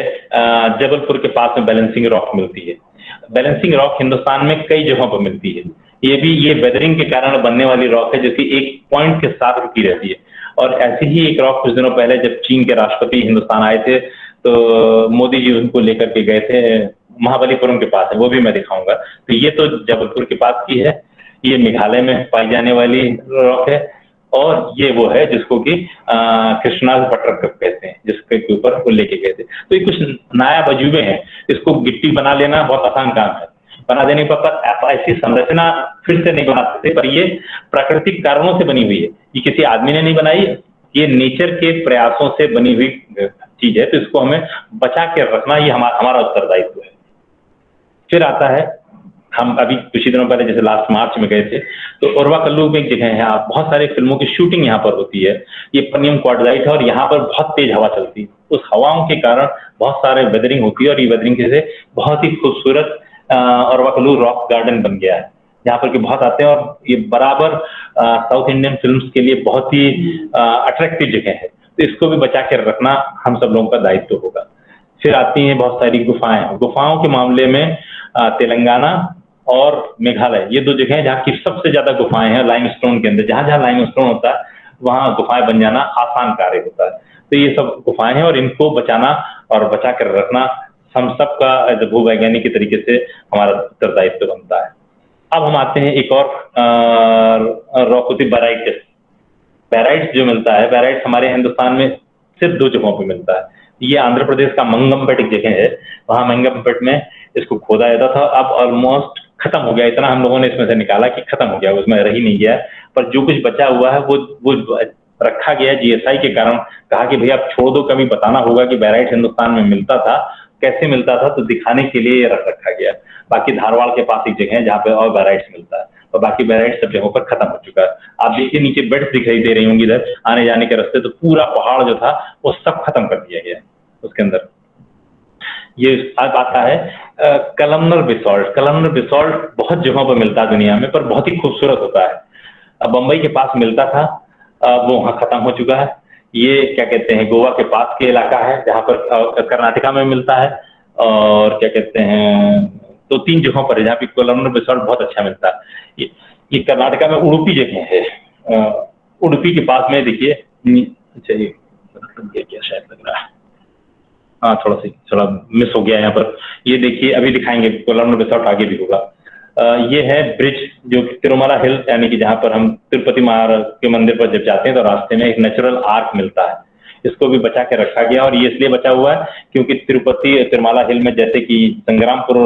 S3: जबलपुर के पास में बैलेंसिंग रॉक मिलती है। बैलेंसिंग रॉक हिंदुस्तान में कई जगहों पर मिलती है। ये वेदरिंग के कारण बनने वाली रॉक है जो कि एक पॉइंट के साथ रुकी रहती है। और ऐसी ही एक रॉक कुछ दिनों पहले जब चीन के राष्ट्रपति हिंदुस्तान आए थे तो मोदी जी उनको लेकर के गए थे, महाबलीपुरम के पास है, वो भी मैं दिखाऊंगा। तो ये तो जबलपुर के पास की है, ये मेघालय में पाई जाने वाली रॉक है, और ये वो है जिसको कि कृष्णाज पटर कहते हैं, जिसके ऊपर वो लेके गए थे। तो ये कुछ नायाब अजूबे हैं, इसको गिट्टी बना लेना बहुत आसान काम है, बना देने पर ऐसी संरचना फिर से नहीं बना सकते, पर ये प्राकृतिक कारणों से बनी हुई है, ये किसी आदमी ने नहीं बनाई, ये नेचर के प्रयासों से बनी हुई चीज है। तो इसको हमें बचा के रखना ये हमारा उत्तरदायित्व है। फिर आता है हम अभी कुछ ही दिनों पहले जैसे लास्ट मार्च में गए थे, तो ओरवाकल्लू में एक जगह है, आप बहुत सारे फिल्मों की शूटिंग यहाँ पर होती है। ये पनियम क्वाड्राइट है और यहाँ पर बहुत तेज हवा चलती है। उस हवाओं के कारण बहुत सारे वेदरिंग होती है और ये वेदरिंग से बहुत ही खूबसूरत ओरवाकल्लू रॉक गार्डन बन गया है, जहाँ पर कि बहुत आते हैं और ये बराबर साउथ इंडियन फिल्म्स के लिए बहुत ही अट्रैक्टिव जगह है। तो इसको भी बचा कर रखना हम सब लोगों का दायित्व होगा। फिर आती हैं बहुत सारी गुफाएं। गुफाओं के मामले में तेलंगाना और मेघालय ये दो जगह हैं जहाँ की सबसे ज्यादा गुफाएं हैं लाइमस्टोन के अंदर। जहाँ जहाँ लाइमस्टोन होता है वहाँ गुफाएं बन जाना आसान कार्य होता है। तो ये सब गुफाएं हैं और इनको बचाना और बचा कर रखना हम सबका एज ए भूवैज्ञानिक के तरीके से हमारा उत्तरदायित्व बनता है। अब हम आते हैं एक और रॉक होती बैराइट्स। बैराइट्स जो मिलता है, बैराइट्स हमारे हिंदुस्तान में सिर्फ दो जगहों पे मिलता है। ये आंध्र प्रदेश का मंगमपेट एक जगह है, वहाँ मंगमपेट में इसको खोदा जाता था। अब ऑलमोस्ट खत्म हो गया, इतना हम लोगों ने इसमें से निकाला कि खत्म हो गया, उसमें रह ही नहीं गया। पर जो कुछ बचा हुआ है वो रखा गया है जीएसआई के कारण। कहा कि भैया आप छोड़ दो, कभी बताना होगा कि बैराइट हिंदुस्तान में मिलता था, कैसे मिलता था, तो दिखाने के लिए ये रख रखा गया। बाकी धारवाड़ के पास एक जगह है जहाँ पे और बैराइट्स मिलता है और बाकी बैराइट्स सब जगहों पर खत्म हो चुका है। आप देखिए नीचे बेड्स दिखाई दे रही होंगी इधर आने जाने के रास्ते, तो पूरा पहाड़ जो था वो सब खत्म कर दिया गया है उसके अंदर। ये अब आता है कलमनर बेसॉल्ट। कलमनर बेसॉल्ट बहुत जगहों पर मिलता है दुनिया में, पर बहुत ही खूबसूरत होता है। बम्बई के पास मिलता था, वो वहाँ खत्म हो चुका है। ये क्या कहते हैं गोवा के पास के इलाका है जहाँ पर कर्नाटका में मिलता है और क्या कहते हैं तो तीन जगहों पर है जहाँ पे कलमनर बेसॉल्ट बहुत अच्छा मिलता है। ये कर्नाटका में उडुपी जगह है, उडुपी के पास में देखिए। अच्छा ये क्या शायद लग रहा है, हाँ थोड़ा मिस हो गया यहाँ पर। ये देखिए अभी दिखाएंगे, कलमनर बेसॉल्ट आगे भी होगा। ये है ब्रिज जो तिरुमला हिल, यानी कि जहाँ पर हम तिरुपति महाराज के मंदिर पर जब जाते हैं तो रास्ते में एक नेचुरल आर्क मिलता है। इसको भी बचा के रखा गया और ये इसलिए बचा हुआ है क्योंकि तिरुमला हिल में जैसे कि संग्रामपुर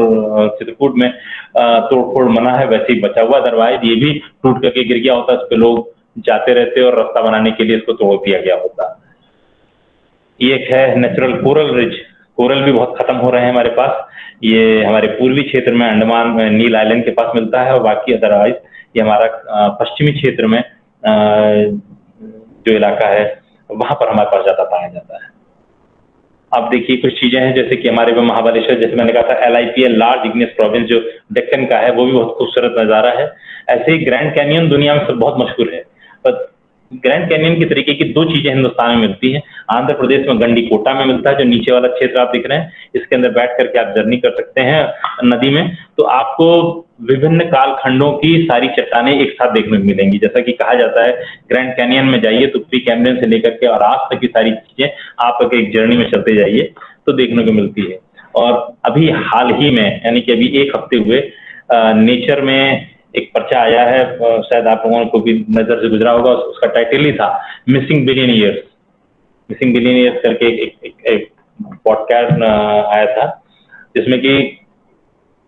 S3: चित्रकूट में तोड़फोड़ मना है, वैसे ही बचा हुआ। अदरवाइज ये भी टूट करके गिर गया होता, इस पे लोग जाते रहते और रास्ता बनाने के लिए इसको तोड़ दिया गया होता। ये एक है नेचुरल कोरल रिज। कोरल भी बहुत खत्म हो रहे हैं हमारे पास। ये हमारे पूर्वी क्षेत्र में अंडमान में नील आइलैंड के पास मिलता है और बाकी अदरवाइज ये हमारा पश्चिमी क्षेत्र में जो इलाका है वहां पर हमारे पास ज्यादा पाया जाता है। अब देखिए कुछ चीजें हैं जैसे कि हमारे में महाबलेश्वर, जैसे मैंने कहा था LIPL लार्ज इग्नियस प्रोविंस जो डेक्कन का है, वो भी बहुत खूबसूरत नजारा है। ऐसे ही ग्रैंड कैनियन दुनिया में सब बहुत मशहूर है, पर ग्रैंड कैनियन की तरीके की दो चीजें हिंदुस्तान में मिलती हैं। आंध्र प्रदेश में गंडीकोटा में मिलता है, जो नीचे वाला क्षेत्र आप दिख रहे हैं, इसके अंदर बैठ करके आप जर्नी कर सकते हैं नदी में, तो आपको विभिन्न कालखंडों की सारी चट्टानें एक साथ देखने को मिलेंगी। जैसा कि कहा जाता है ग्रैंड कैनियन में जाइए तो प्री कैम्ब्रियन से लेकर के और आज तक की सारी चीजें आप एक जर्नी में चलते जाइए तो देखने को मिलती है। और अभी हाल ही में यानी कि अभी एक हफ्ते हुए नेचर में एक पर्चा आया है, शायद आप लोगों को भी नजर से गुजरा होगा, उसका टाइटल ही था missing billion years. Missing billion years करके एक पॉडकास्ट आया था जिसमें कि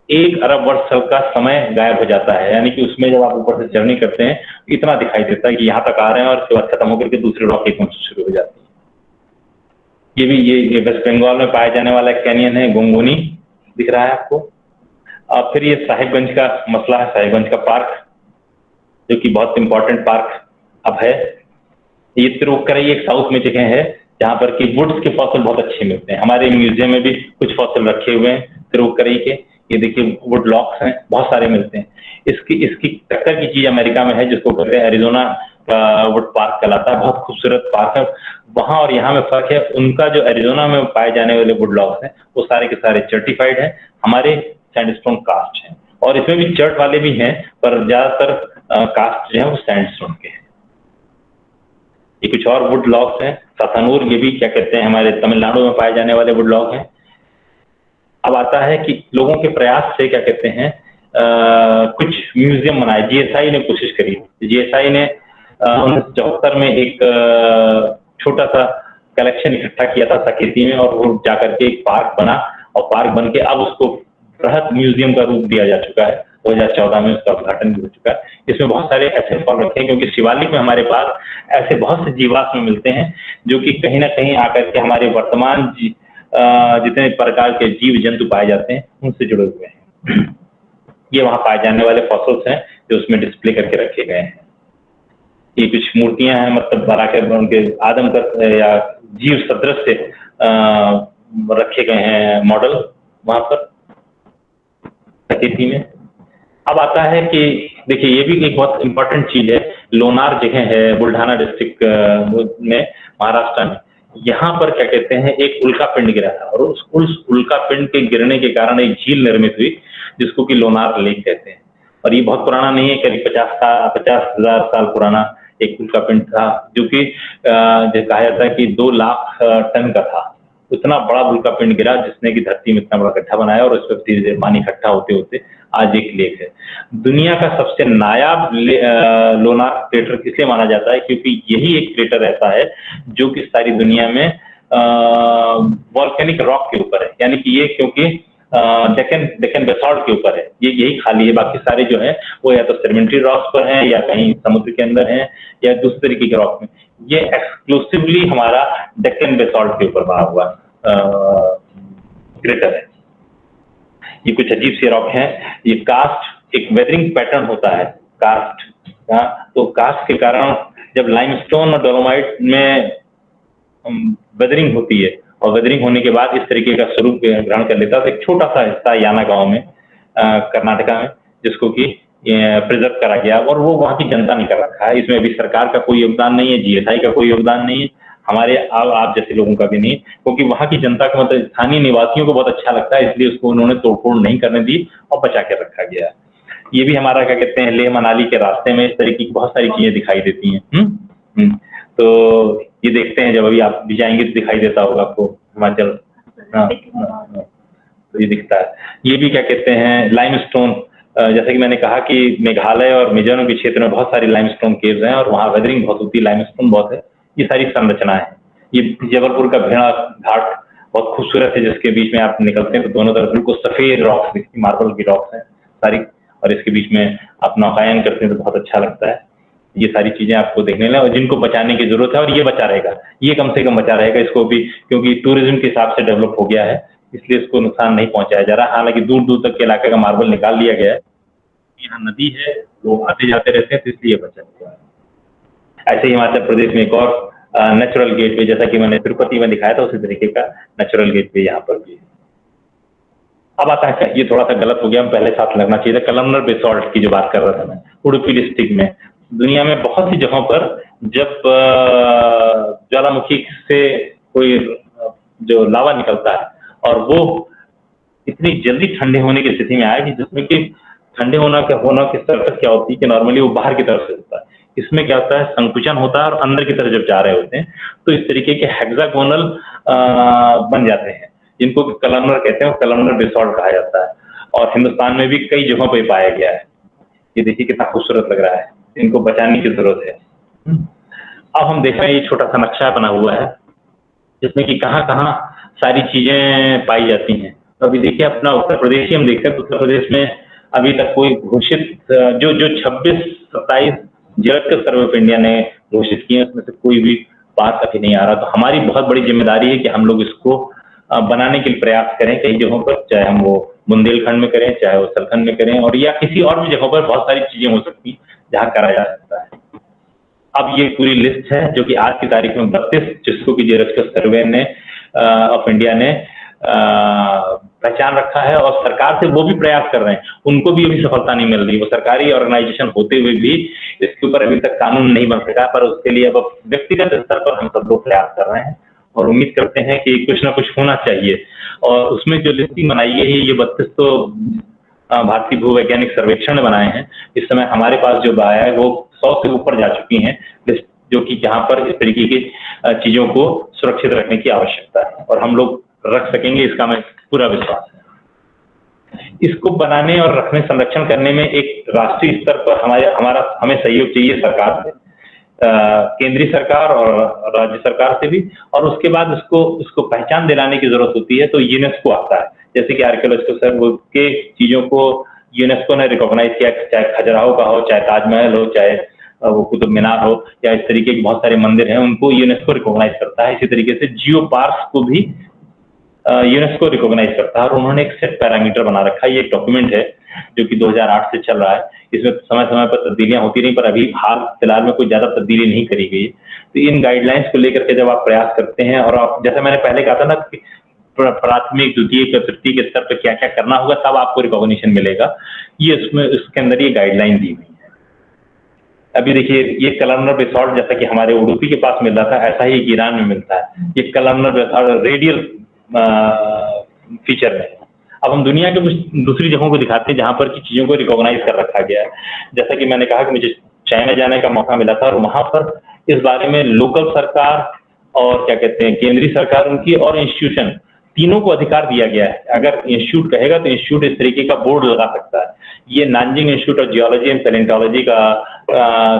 S3: 1 अरब वर्ष का समय गायब हो जाता है। यानी कि उसमें जब आप ऊपर से जर्नी करते हैं इतना दिखाई देता है कि यहाँ तक आ रहे हैं और उसके बाद खत्म होकर के दूसरी रॉक एकदम से शुरू हो जाती है। ये वेस्ट बंगाल में पाया जाने वाला कैनियन है, गोंगोनी दिख रहा है आपको। फिर ये साहिबगंज का मसला है, साहिबगंज का पार्क जो कि बहुत इंपॉर्टेंट पार्क अब है। ये तिरुवक्करई एक साउथ में जगह है जहाँ पर कि वुड्स के फॉसिल बहुत अच्छे मिलते हैं। हमारे म्यूजियम में भी कुछ फॉसिल रखे हुए हैं तिरुवक्करई के। ये देखिए वुड लॉक्स हैं, बहुत सारे मिलते हैं। इसकी टक्कर की चीज अमेरिका में है जिसको कहते हैं एरिजोना वुड पार्क कहलाता है, बहुत खूबसूरत पार्क है। वहाँ और यहाँ में फर्क है, उनका जो एरिजोना में पाए जाने वाले वुड लॉक्स हैं वो सारे के सारे सर्टिफाइड हैं, हमारे सैंडस्टोन कास्ट हैं। और इसमें भी चर्ट वाले भी हैं पर ज्यादातर कास्ट जो है वो सैंडस्टोन के हैं। ये कुछ और वुड लॉक्स हैं, साथानूर, ये भी क्या कहते हैं हमारे तमिलनाडु में पाए जाने वाले वुड लॉक हैं। अब आता है कि लोगों के प्रयास से क्या कहते हैं कुछ म्यूजियम बनाए। जीएसआई ने कोशिश करी, जीएसआई ने 1974 में एक छोटा सा कलेक्शन इकट्ठा किया था सकेती में और वो जाकर के एक पार्क बना और पार्क बन के अब उसको बृहत म्यूजियम का रूप दिया जा चुका है। 2014 में उसका उद्घाटन भी हो चुका है। इसमें बहुत सारे ऐसे फॉर्म रखे हैं क्योंकि शिवालिक में हमारे पास ऐसे बहुत से जीवाश्म मिलते हैं जो कि कहीं ना कहीं आकर के हमारे वर्तमान जितने प्रकार के जीव जंतु पाए जाते हैं उनसे जुड़े हुए हैं। ये वहाँ पाए जाने वाले फॉसिल्स हैं जो उसमें डिस्प्ले करके रखे गए हैं। ये कुछ मूर्तियां हैं, मतलब बना के उनके आदम का या जीव सदृश से रखे गए हैं मॉडल वहां पर प्रकृति में। अब आता है कि देखिए ये भी एक बहुत इंपॉर्टेंट चीज है, लोनार जगह है बुल्ढाना डिस्ट्रिक्ट में महाराष्ट्र में, यहाँ पर क्या कहते हैं एक उल्का पिंड गिरा था और उस उल्का पिंड के गिरने के कारण एक झील निर्मित हुई जिसको कि लोनार लेक कहते हैं। और ये बहुत पुराना नहीं है, करीब 50,000 साल पुराना एक उल्का पिंड था जो कि कहा जाता है कि 2 लाख टन का था। उतना बड़ा उल्का पिंड गिरा जिसने की धरती में इतना बड़ा गड्ढा बनाया और उस पर धीरे धीरे पानी इकट्ठा होते होते आज एक लेक है। दुनिया का सबसे नायाब लोनार क्रेटर इसलिए माना जाता है क्योंकि यही एक क्रेटर ऐसा है जो कि सारी दुनिया में वॉल्केनिक रॉक के ऊपर है, यानी कि ये क्योंकि डेक्कन बेसाल्ट के ऊपर है, ये यही खाली है, बाकी सारे जो है वो या तो सेडिमेंट्री रॉक्स पर हैं या कहीं समुद्र के अंदर हैं या दूसरे तरीके के रॉक में। ये एक्सक्लूसिवली हमारा डेक्कन बेसाल्ट के ऊपर बना हुआ क्रेटर है। ये कुछ अजीब सी रॉक है। ये कास्ट एक वेदरिंग पैटर्न होता है कास्ट का, तो कास्ट के कारण जब लाइमस्टोन और डोलोमाइट में वेदरिंग होती है और वेदरिंग होने के बाद इस तरीके का स्वरूप ग्रहण कर लेता है। तो एक छोटा सा हिस्सा याना गांव में कर्नाटका में जिसको कि प्रिजर्व करा गया और वो वहाँ की जनता ने कर रखा है। इसमें अभी सरकार का कोई योगदान नहीं है, जीएसआई का कोई योगदान नहीं है, हमारे आप जैसे लोगों का भी नहीं, क्योंकि वहाँ की जनता को मतलब स्थानीय निवासियों को बहुत अच्छा लगता है, इसलिए उसको उन्होंने तोड़फोड़ नहीं करने दी और बचा के रखा गया। ये भी हमारा क्या कहते हैं लेह मनाली के रास्ते में इस तरीके की बहुत सारी चीजें दिखाई देती हैं। तो ये देखते हैं जब अभी आप भी जाएंगे तो दिखाई देता होगा आपको हिमाचल। तो ये दिखता है। ये भी क्या कहते हैं लाइमस्टोन, जैसे कि मैंने कहा कि मेघालय और मिजोरम के क्षेत्र में बहुत सारी लाइमस्टोन केव्स हैं और वहाँ वेदरिंग बहुत होती है, लाइमस्टोन बहुत है। ये सारी संरचना है। ये जबलपुर का भेड़ा घाट बहुत खूबसूरत है जिसके बीच में आप निकलते हैं तो दोनों तरफ बिल्कुल सफेद रॉक्स दिखती, मार्बल की रॉक्स हैं सारी, और इसके बीच में आप नौकायन करते हैं तो बहुत अच्छा लगता है। ये सारी चीजें आपको देखने लगे और जिनको बचाने की जरूरत है और ये बचा रहेगा, ये कम से कम बचा रहेगा इसको भी, क्योंकि टूरिज्म के हिसाब से डेवलप हो गया है इसलिए इसको नुकसान नहीं पहुंचाया जा रहा। हालांकि दूर दूर तक के इलाके का मार्बल निकाल लिया गया है, यहाँ नदी है लोग आते जाते रहते हैं तो इसलिए बचा हुआ है। ऐसे ही हिमाचल प्रदेश में एक और नेचुरल गेटवे, जैसा कि मैंने तिरुपति में दिखाया था उसी तरीके का नेचुरल गेटवे यहाँ पर भी। अब आता है, ये थोड़ा सा गलत हो गया, पहले साथ लगना चाहिए था। कलमनर बेसाल्ट की जो बात कर रहा था मैं, उडुपी डिस्ट्रिक्ट में दुनिया में बहुत सी जगहों पर जब ज्वालामुखी से कोई जो लावा निकलता है और वो इतनी जल्दी ठंडे होने की स्थिति में आया कि जिसमें कि ठंडे होना की शर्त क्या होती है कि नॉर्मली वो बाहर की तरफ से होता है, इसमें क्या होता है संकुचन होता है और अंदर की तरफ जब जा रहे होते हैं तो इस तरीके के हेक्सागोनल बन जाते हैं जिनको कलमनर कहते हैं, कलमनर बेसाल्ट कहा जाता है और हिंदुस्तान में भी कई जगहों पर पाया गया है। ये देखिए कितना खूबसूरत लग रहा है, इनको बचाने की जरूरत है। अब हम देख रहे हैं ये छोटा सा नक्शा बना हुआ है जिसमें कि कहाँ कहाँ सारी चीजें पाई जाती हैं। तो अभी देखिए अपना उत्तर प्रदेश ही हम देखते हैं तो उत्तर प्रदेश में अभी तक कोई घोषित जो 26-27 जियोलॉजिकल सर्वे ऑफ इंडिया ने घोषित किए उसमें से कोई भी बात अभी नहीं आ रहा। तो हमारी बहुत बड़ी जिम्मेदारी है कि हम लोग इसको बनाने के लिए प्रयास करें कई जगहों पर, चाहे हम वो बुंदेलखंड में करें, चाहे वो उत्तराखंड में करें और या किसी और भी जगहों पर बहुत सारी चीजें हो सकती हैं जहाँ करा जा सकता है। अब ये पूरी लिस्ट है जो कि आज की तारीख में 32 जिसको कि जियोलॉजिकल सर्वे ने ऑफ इंडिया ने पहचान रखा है और सरकार से वो भी प्रयास कर रहे हैं, उनको भी अभी सफलता नहीं मिल रही। वो सरकारी ऑर्गेनाइजेशन होते हुए भी इसके ऊपर अभी तक कानून नहीं बन सका, पर उसके लिए अब व्यक्तिगत स्तर पर हम सब लोग प्रयास कर रहे हैं और उम्मीद करते हैं कि कुछ ना कुछ होना चाहिए। और उसमें जो लिस्टिंग बनाई गई है ये 32 तो भारतीय भूवैज्ञानिक सर्वेक्षण ने बनाए हैं। इस समय हमारे पास जो आया है वो 100 से ऊपर जा चुकी हैं लिस्ट, जो कि यहाँ पर इस तरीके की चीजों को सुरक्षित रखने की आवश्यकता है और हम लोग रख सकेंगे, इसका मैं पूरा विश्वास है। इसको बनाने और रखने संरक्षण करने में एक राष्ट्रीय स्तर पर हमें सहयोग चाहिए सरकार से, केंद्रीय सरकार और राज्य सरकार से भी, और उसके बाद उसको पहचान दिलाने की जरूरत होती है। तो यूनेस्को आता है, जैसे कि आर्कियोलॉजिकल सर्वे के चीजों को यूनेस्को ने रिकॉग्नाइज किया, चाहे खजुराहो का हो, चाहे ताजमहल हो, चाहे वो कुतुब मीनार हो या इस तरीके के बहुत सारे मंदिर हैं उनको यूनेस्को रिकॉग्नाइज करता है। इसी तरीके से जियो पार्क्स को भी यूनेस्को रिकॉग्नाइज करता है और उन्होंने एक सेट पैरामीटर बना रखा है। ये एक डॉक्यूमेंट है जो कि 2008 से चल रहा है। इसमें समय समय पर तब्दीलियां होती रही, पर अभी हाल फिलहाल में कोई ज्यादा तब्दीली नहीं करी गई। तो इन गाइडलाइंस को लेकर के जब आप प्रयास करते हैं, और आप जैसे मैंने पहले कहा था ना कि प्राथमिक, द्वितीय, तृतीय के स्तर पर क्या क्या करना होगा, तब आपको रिकॉग्निशन मिलेगा। ये इसमें इसके अंदर ये गाइडलाइन दी हुई है। अभी देखिए, ये कलमनर बेसॉल्ट जैसा कि हमारे उडुपी के पास मिल रहा था, ऐसा ही ईरान में मिलता है। ये कलमनर बेसॉल्ट रेडियल फीचर में। अब हम दुनिया के कुछ दूसरी जगहों को दिखाते हैं जहां पर की चीजों को रिकॉग्नाइज कर रखा गया है। जैसा कि मैंने कहा कि मुझे चाइना जाने का मौका मिला था, और वहां पर इस बारे में लोकल सरकार और क्या कहते हैं केंद्रीय सरकार उनकी और इंस्टीट्यूशन तीनों को अधिकार दिया गया है। अगर इंस्टीट्यूट कहेगा तो इंस्टीट्यूट इस तरीके का बोर्ड लगा सकता है। ये Nanjing institute of geology and palaeontology का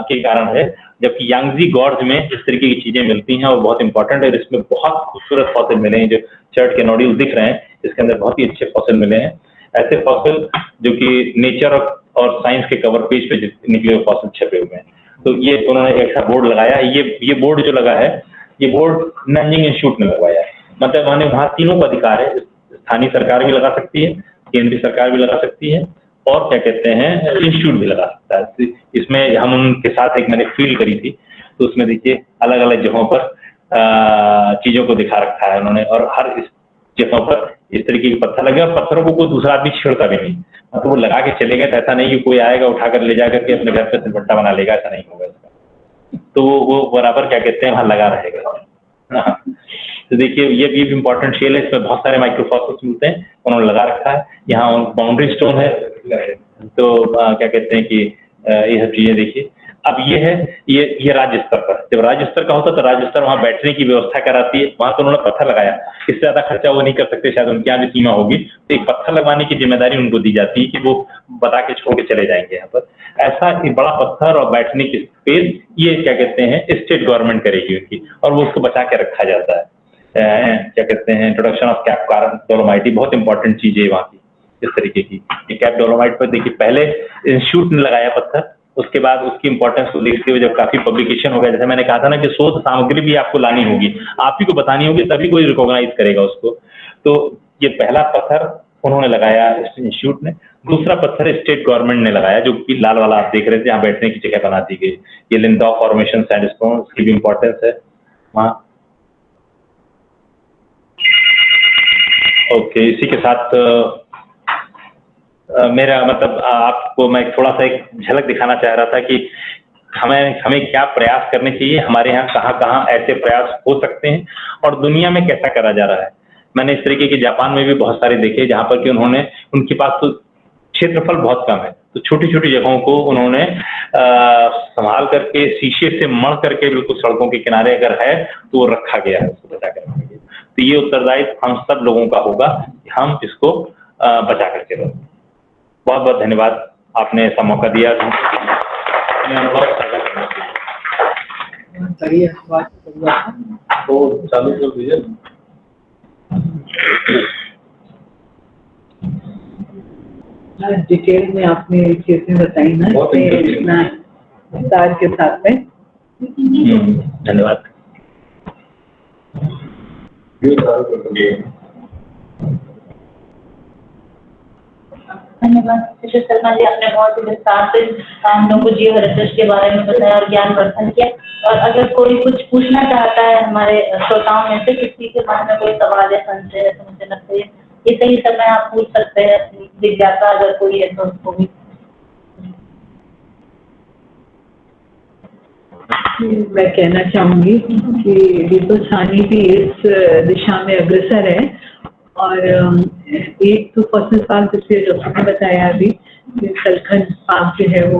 S3: के कारण है, जबकि यांगजी गॉर्ज में इस तरीके की चीजें मिलती हैं और बहुत इंपॉर्टेंट है। इसमें बहुत खूबसूरत फॉसिल मिले हैं, जो चर्ट के नोड्यूल दिख रहे हैं, इसके अंदर बहुत ही अच्छे फॉसिल मिले हैं। ऐसे फॉसिल जो कि नेचर और साइंस के कवर पेज पे निकले हुए फॉसिल छपे हुए हैं। तो ये उन्होंने ऐसा बोर्ड लगाया। ये बोर्ड जो लगा है, ये बोर्ड नानजिंग इंस्टीट्यूट ने लगवाया है। मतलब उन्होंने वहां तीनों को अधिकार है। स्थानीय सरकार भी लगा सकती है, केंद्रीय सरकार भी लगा सकती है, और क्या कहते हैं इंस्टीट्यूट भी लगा सकता है। इसमें हम उनके साथ एक मैंने फील्ड करी थी, तो उसमें देखिए अलग अलग जगहों पर चीजों को दिखा रखा है उन्होंने, और हर इस जगहों पर इस तरीके के पत्थर लगे, और पत्थरों को कोई दूसरा आदमी छेड़ता भी नहीं। मतलब वो लगा के चले गए, तो ऐसा नहीं कि कोई आएगा उठाकर ले जाकर के अपने घर पे सिलबट्टा बना लेगा, ऐसा नहीं होगा इसका। तो वो बराबर क्या कहते हैं वहां लगा रहेगा। तो देखिए, ये भी इंपॉर्टेंट शेल है, इसमें बहुत सारे माइक्रोफॉसिल्स मिलते हैं, उन्होंने लगा रखा है। यहाँ बाउंड्री स्टोन है, तो क्या कहते हैं कि ये सब चीजें देखिए। अब ये है, ये राज्य स्तर पर, जब राज्य स्तर का होता तो राज्य स्तर वहाँ बैठने की व्यवस्था कराती है, वहां तो उन्होंने पत्थर लगाया। इससे ज्यादा खर्चा वो नहीं कर सकते, शायद उनके यहाँ भी सीमा होगी। तो एक पत्थर लगवाने की जिम्मेदारी उनको दी जाती है कि वो बता के छोड़ के चले जाएंगे यहाँ पर। ऐसा एक बड़ा पत्थर और बैठने की स्पेस, ये क्या कहते हैं स्टेट गवर्नमेंट करेगी उनकी, और वो उसको बचा के रखा जाता है। क्या कहते हैं इंट्रोडक्शन ऑफ कैप डोलोमाइट, बहुत इंपॉर्टेंट चीज है वहाँ की इस तरीके की। कैप डोलोमाइट पर देखिए, पहले इंस्टीट्यूट ने लगाया पत्थर, उसके बाद उसकी इंपॉर्टेंस को देखते हुए जब काफी पब्लिकेशन हो गया, जैसे मैंने कहा था ना कि शोध सामग्री भी आपको लानी होगी, आप ही को बतानी होगी, तभी कोई रिकॉग्नाइज करेगा उसको। तो ये पहला पत्थर उन्होंने लगाया इंस्टीट्यूट ने। दूसरा पत्थर स्टेट गवर्नमेंट ने लगाया, जो कि लाल वाला आप देख रहे थे, जहाँ बैठने की जगह बना दी गई। ये लिंडॉ फॉर्मेशन सैंडस्टोन, उसकी भी इंपॉर्टेंस है वहाँ। ओके, इसी के साथ मेरा मतलब आपको मैं थोड़ा सा एक झलक दिखाना चाह रहा था कि हमें क्या प्रयास करने चाहिए, हमारे यहाँ कहाँ कहाँ ऐसे प्रयास हो सकते हैं, और दुनिया में कैसा करा जा रहा है। मैंने इस तरीके के जापान में भी बहुत सारे देखे, जहाँ पर कि उनके पास तो क्षेत्रफल बहुत कम है, तो छोटी छोटी जगहों को उन्होंने संभाल करके शीशे से मढ़ करके बिल्कुल सड़कों के किनारे अगर है तो वो रखा गया है, उसको बचा कर रखा गया। तो ये उत्तरदायित्व हम सब लोगों का होगा कि हम इसको बचा करके रखें। बहुत बहुत धन्यवाद, आपने ऐसा मौका दिया।
S4: तो चालू कर दीजिए।
S2: डिटेल में आपने चीजें बताई ना, इतना विस्तार के साथ में।
S3: धन्यवाद।
S1: धन्यवाद मिस्टर शर्मा जी, आपने बहुत ही विस्तार से हम लोगों को जीव हेरिटेज के बारे में बताया और ज्ञानवर्धन किया। और अगर कोई कुछ पूछना चाहता है हमारे श्रोताओं में से, किसी के मन में कोई सवाल है, संशय है, तो मुझे लगता है ये सही समय आप पूछ सकते हैं अपनी जिज्ञासा अगर कोई है तो उसको भी।
S2: मैं कहना चाहूंगी कि दीपोत्सानी भी इस दिशा में अग्रसर है, और एक तो फॉसिल पार्क जिसे डॉक्टर ने बताया अभी, सलखन पार्क जो है वो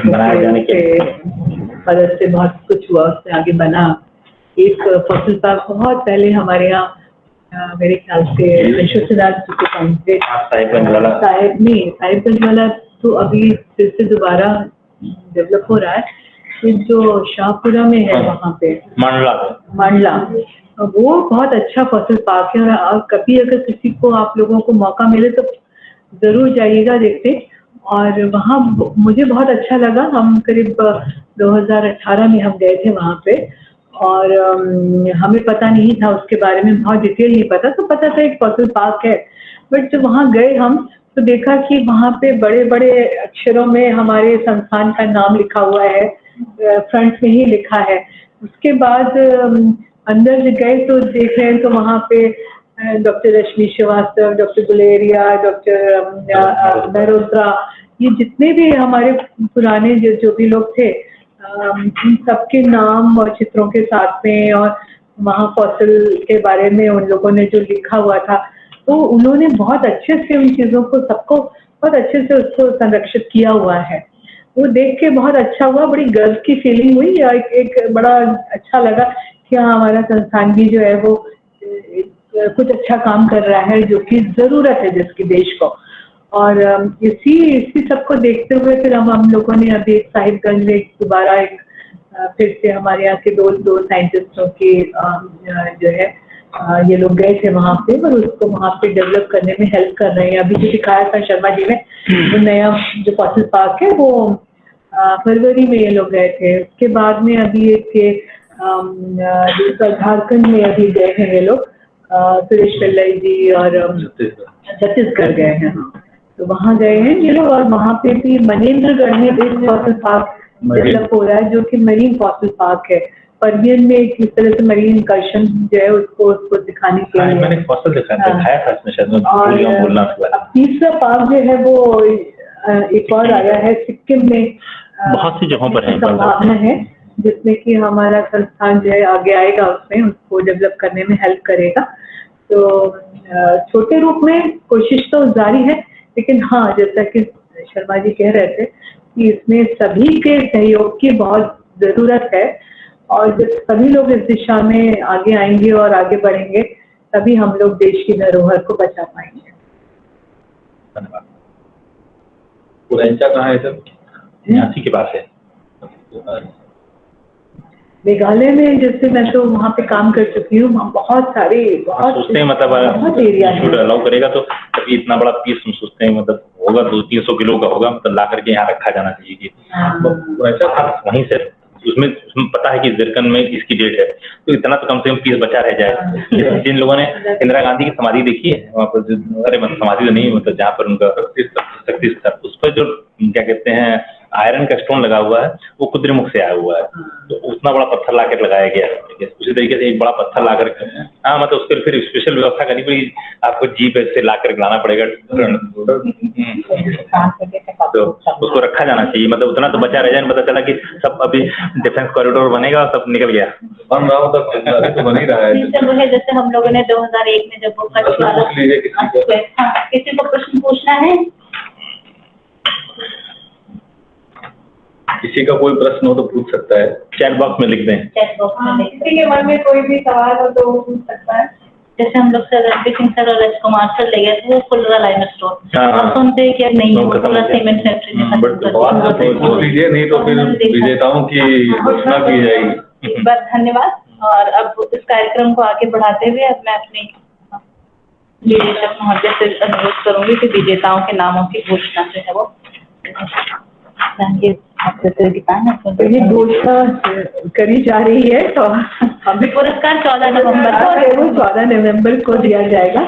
S3: बनाए जाने के
S2: मदद से बहुत कुछ हुआ, उससे आगे बना। एक फॉसिल पार्क बहुत पहले हमारे यहाँ मेरे ख्याल से साहिबगंज वाला तो अभी फिर से दोबारा डेवलप हो रहा है। फिर जो शाहपुरा में है वहाँ पे मंडला, वो बहुत अच्छा फॉसिल पार्क है। और कभी अगर किसी को आप लोगों को मौका मिले तो जरूर जाइएगा देखते। और वहाँ मुझे बहुत अच्छा लगा। हम करीब 2018 में हम गए थे वहाँ पे, और हमें पता नहीं था उसके बारे में, बहुत डिटेल नहीं पता, तो पता था एक फॉसिल पार्क है। बट जब वहाँ गए हम तो देखा कि वहाँ पे बड़े बड़े अक्षरों में हमारे संस्थान का नाम लिखा हुआ है, फ्रंट में ही लिखा है। उसके बाद अंदर गए तो देख रहे हैं तो वहाँ पे डॉक्टर रश्मि श्रीवास्तव, डॉक्टर गुलेरिया, डॉक्टर मेहरोत्रा, ये जितने भी हमारे पुराने जो भी लोग थे, इन सबके नाम और चित्रों के साथ में, और वहाँ फॉसिल के बारे में उन लोगों ने जो लिखा हुआ था, तो उन्होंने बहुत अच्छे से उन चीज़ों को सबको बहुत अच्छे से उसको संरक्षित किया हुआ है। वो देख के बहुत अच्छा हुआ, बड़ी गर्व की फीलिंग हुई, एक बड़ा अच्छा लगा कि हाँ, हमारा संस्थान भी जो है वो कुछ अच्छा काम कर रहा है, जो कि ज़रूरत है जिसकी देश को। और इसी सबको देखते हुए फिर हम लोगों ने अभी एक साहिबगंज में दोबारा फिर से हमारे यहाँ के दो साइंटिस्टों की जो है ये लोग गए थे वहाँ पे, और उसको वहाँ पे डेवलप करने में हेल्प कर रहे हैं। अभी जो दिखाया था शर्मा जी ने, वो नया जो फॉसिल पार्क है वो फरवरी में ये लोग गए थे। उसके बाद में अभी एक झारखंड में अभी गए हैं ये लोग, सुरेश पिल्लई जी, और छत्तीसगढ़ गए हैं। तो वहाँ गए हैं ये लोग, और वहाँ पे भी मनेन्द्रगढ़ में भी फॉसिल पार्क डेवलप हो रहा है, जो कि मरीन फॉसिल पार्क है। परबियन में किस तरह से मरीन कर्षण जो है उसको दिखाने के लिए
S3: मैंने फॉसिल दिखाया था इसमें, शायद मैं बोलना था।
S2: अब तीसरा पार्क जो है वो एक और आया है सिक्किम में,
S3: बहुत सी जगहों पर है,
S2: संभावना है जिसमें कि हमारा संस्थान जो है आगे आएगा, उसमें उसको डेवलप करने में हेल्प करेगा। तो छोटे रूप में कोशिश तो जारी है, लेकिन हाँ, जैसा कि शर्मा जी कह रहे थे कि इसमें सभी के सहयोग की बहुत जरूरत है, और जब सभी लोग इस दिशा में आगे आएंगे और आगे बढ़ेंगे, तभी हम लोग देश की धरोहर को बचा पाएंगे।
S3: धन्यवाद। कहाँ है सर? झांसी के पास है।
S2: मेघालय में जैसे मैं तो वहाँ पे काम कर चुकी हूँ, बहुत सारे
S3: सोचते हैं मतलब
S2: बहुत एरिया
S3: अलाउ करेगा तो अभी इतना बड़ा पीस हम सोचते हैं मतलब होगा 200-300 किलो का होगा, मतलब ला करके यहाँ रखा जाना चाहिए कि वहीं से उसमें पता है कि जरकन में इसकी डेट है, तो इतना तो कम से कम पीस बचा रह जाए। जिन लोगों ने इंदिरा गांधी की समाधि देखी है वहाँ पर, अरे समाधि तो नहीं, मतलब जहाँ पर उनका शक्ति उस पर जो क्या कहते हैं आयरन का स्टोन लगा हुआ है, वो कुद्रेमुख से आया हुआ है, तो उतना बड़ा पत्थर लाकर लगाया गया है। उसी तरीके से एक बड़ा पत्थर लाकर, हाँ मतलब उसके फिर स्पेशल व्यवस्था करनी पड़ेगी, आपको जीप से लाकर लाना पड़ेगा, तो उसको रखा जाना चाहिए, मतलब उतना तो बचा रह जाए। पता चला कि सब अभी डिफेंस कॉरिडोर बनेगा और सब निकल गया, बन रहा हो तो बन ही रहा है।
S1: जैसे हम लोगों ने 2001 में जब वो किसी को प्रश्न पूछना है,
S3: किसी का कोई प्रश्न हो तो पूछ सकता है, चैट बॉक्स में लिख दें।
S1: चैट बॉक्स में
S2: किसी के मन में कोई भी सवाल हो तो वो पूछ सकता है।
S1: जैसे हम लोग सर रणबीर सिंह सर और राजकुमार सर ले गए थे वो फुलरा लाइन स्टोर,
S3: हाँ,
S1: सुनते हैं कि नहीं वो पूरा सीमेंट फैक्ट्री में
S3: पूछ लीजिए, नहीं तो फिर विजेताओं की घोषणा की जाएगी।
S1: एक बार धन्यवाद। और अब इस कार्यक्रम को आगे बढ़ाते हुए अब मैं अपने निदेशक महोदय से अनुरोध करूंगी कि विजेताओं के नामों की घोषणा जो है वो
S2: ये घोषणा करी जा रही है, तो
S1: हमें पुरस्कार 14 नवंबर
S2: को दिया जाएगा।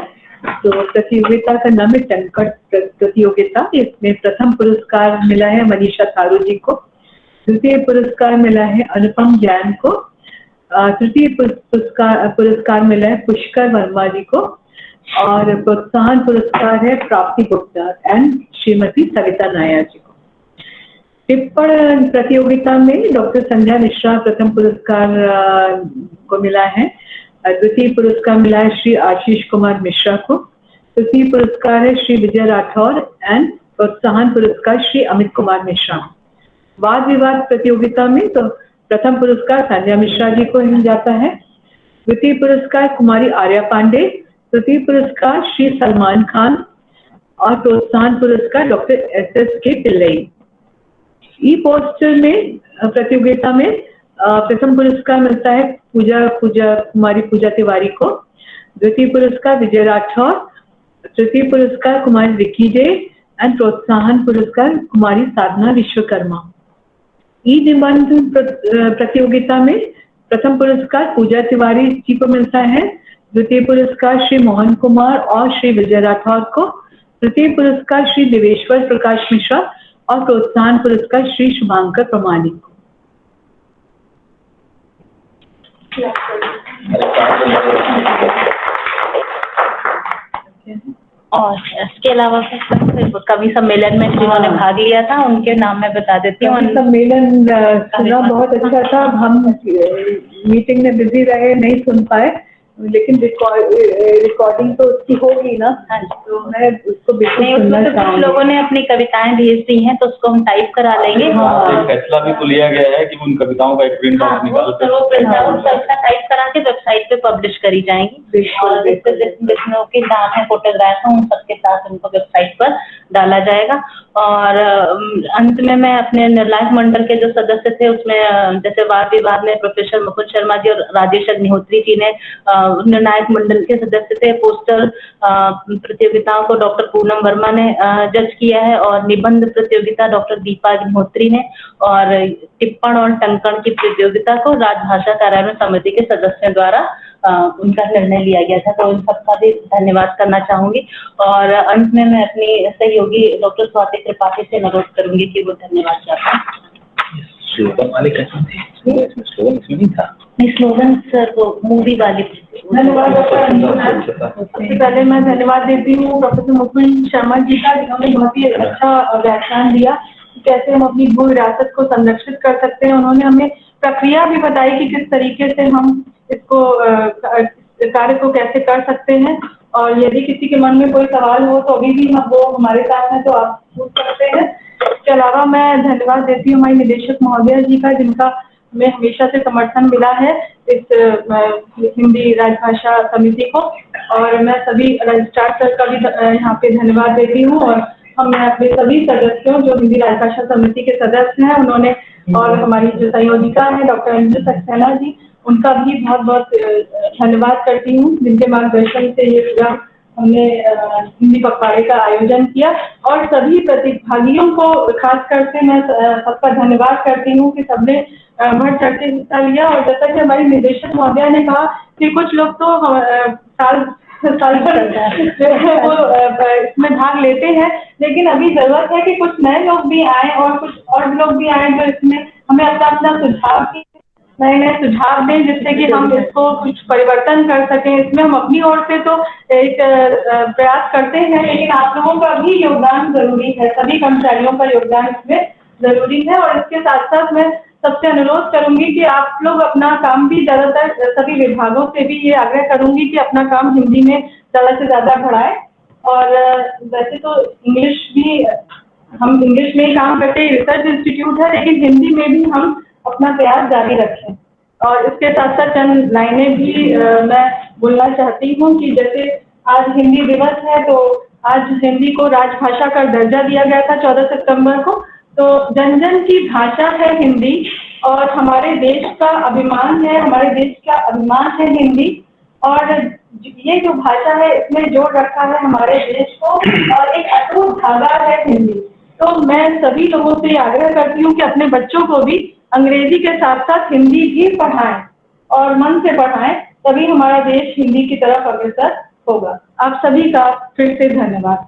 S2: तो प्रतियोगिता का नाम है टंकट प्रतियोगिता। इसमें प्रथम पुरस्कार मिला है मनीषा थारू जी को, द्वितीय पुरस्कार मिला है अनुपम जैन को, तृतीय पुरस्कार मिला है पुष्कर वर्मा जी को, और प्रोत्साहन पुरस्कार है प्राप्ति गुप्ता एंड श्रीमती सविता नायर जी को। टिप्पण प्रतियोगिता में डॉक्टर संध्या मिश्रा प्रथम पुरस्कार को मिला है, द्वितीय पुरस्कार मिला है श्री आशीष कुमार मिश्रा को, तृतीय पुरस्कार है श्री विजय राठौर एंड प्रोत्साहन पुरस्कार श्री अमित कुमार मिश्रा। वाद विवाद प्रतियोगिता में तो प्रथम पुरस्कार संध्या मिश्रा जी को जाता है, द्वितीय पुरस्कार कुमारी आर्या पांडे, तृतीय पुरस्कार श्री सलमान खान, और प्रोत्साहन पुरस्कार डॉक्टर SS के पिल्लई। ई पोस्टर में प्रतियोगिता में प्रथम पुरस्कार मिलता है कुमारी पूजा तिवारी को, द्वितीय पुरस्कार विजय राठौर, तृतीय पुरस्कार कुमारी रिकी डे एंड प्रोत्साहन पुरस्कार कुमारी साधना विश्वकर्मा। ई निबंध प्रतियोगिता में प्रथम पुरस्कार पूजा तिवारी जी को मिलता है, द्वितीय पुरस्कार श्री मोहन कुमार और श्री विजय राठौर को, तृतीय पुरस्कार श्री देवेश्वर प्रकाश मिश्रा और प्रोत्साहन पुरस्कार श्री शुभांकर प्रमाणिक को।
S1: और इसके अलावा कवि सम्मेलन में जिन्होंने भाग लिया था उनके नाम मैं बता देती हूँ।
S2: सम्मेलन सुना, बहुत अच्छा था। हम मीटिंग में बिजी रहे, नहीं सुन पाए, लेकिन रिकॉर्डिंग तो उसकी होगी ना।
S1: हाँ,
S2: तो मैं उसको बिल्कुल
S1: उसमें तो कुछ लोगों ने अपनी कविताएं भेज दी हैं, तो उसको हम टाइप करा लेंगे।
S3: हाँ, फैसला भी तो लिया गया है कि उन कविताओं का एक प्रिंट आउट निकाल कर
S1: टाइप करा के वेबसाइट पे पब्लिश करी जाएंगी, और जिसमें के नाम है, फोटोग्राफ है, उन सबके साथ उनको वेबसाइट पर डाला जाएगा। और अंत में मैं अपने निर्णायक मंडल के जो सदस्य थे उसमें जैसे वाद विवाद में प्रोफेसर मुकुंद शर्मा जी और राजेश अग्निहोत्री जी ने निर्णायक मंडल के सदस्य थे। पोस्टर प्रतियोगिताओं को डॉक्टर पूनम वर्मा ने जज किया है, और निबंध प्रतियोगिता डॉक्टर दीपा अग्निहोत्री ने, और टिप्पण और टंकण की प्रतियोगिता को राजभाषा कार्यान्वयन समिति के सदस्यों द्वारा उनका निर्णय लिया गया था। तो उन सबका भी धन्यवाद करना चाहूंगी। और अंत में मैं अपनी सहयोगी डॉक्टर स्वाति त्रिपाठी से अनुरोध करूंगी कि वो धन्यवाद चाहता हूँ।
S3: स्लोगन वाले कैसे थे? स्लोगन इसमें नहीं था।
S1: नहीं, स्लोगन सर वो मूवी वाली।
S2: धन्यवाद। सबसे पहले मैं धन्यवाद देती हूँ प्रोफेसर मुकुंद शर्मा जी का, जिन्होंने बहुत ही अच्छा व्याख्यान दिया कैसे हम अपनी भू विरासत को संरक्षित कर सकते हैं। उन्होंने हमें प्रक्रिया भी बताई कि किस तरीके से हम इसको कार्य को कैसे कर सकते हैं। और यदि किसी के मन में कोई सवाल हो तो अभी भी वो हमारे साथ हैं, तो आप पूछ सकते हैं। इसके अलावा मैं धन्यवाद देती हूँ हमारी निदेशक महोदया जी का, जिनका हमें हमेशा से समर्थन मिला है इस हिंदी राजभाषा समिति को। और मैं सभी रजिस्ट्रार सर का भी यहाँ पे धन्यवाद देती हूँ, और हम अपने सभी सदस्यों जो हिंदी राजभाषा समिति के सदस्य हैं उन्होंने, और हमारी जो संयोजिका है डॉक्टर अंजू सक्सेना जी, उनका भी बहुत बहुत धन्यवाद करती हूँ, जिनके मार्गदर्शन से ये पूरा हमने हिंदी पखवाड़े का आयोजन किया। और सभी प्रतिभागियों को खास करके मैं सबका धन्यवाद करती हूँ कि सबने बढ़ चढ़ के हिस्सा लिया। और जैसा कि हमारी निदेशक महोदया ने कहा कि कुछ लोग तो साल भर वो इसमें भाग लेते हैं, लेकिन अभी जरूरत है कि कुछ नए लोग भी आए और कुछ और लोग भी आए जो इसमें हमें अपना अपना सुझाव नए नए सुझाव दें, जिससे कि हम इसको कुछ परिवर्तन कर सकें। इसमें हम अपनी ओर से तो एक प्रयास करते हैं, लेकिन आप लोगों का भी योगदान जरूरी है, सभी कर्मचारियों का योगदान इसमें जरूरी है। और इसके साथ साथ मैं सबसे अनुरोध करूंगी कि आप लोग अपना काम भी ज्यादातर, सभी विभागों से भी ये आग्रह करूंगी कि अपना काम हिंदी में ज्यादा से ज्यादा बढ़ाएं। और वैसे तो इंग्लिश भी, हम इंग्लिश में ही काम करते हैं, रिसर्च इंस्टीट्यूट है, लेकिन हिंदी में भी हम अपना प्रयास जारी रखें। और इसके साथ साथ चंद लाइनें भी मैं बोलना चाहती हूँ कि जैसे आज हिंदी दिवस है, तो आज हिंदी को राजभाषा का दर्जा दिया गया था 14 सितंबर को। तो जन जन की भाषा है हिंदी, और हमारे देश का अभिमान है, हमारे देश का अभिमान है हिंदी। और ये जो भाषा है इसमें जोड़ रखा है हमारे देश को, और एक अटूट धागा है हिंदी। तो मैं सभी लोगों से आग्रह करती हूँ कि अपने बच्चों को भी अंग्रेजी के साथ साथ हिंदी भी पढ़ाएं, और मन से पढ़ाएं, तभी हमारा देश हिंदी की तरफ अग्रसर होगा। आप सभी का फिर से धन्यवाद।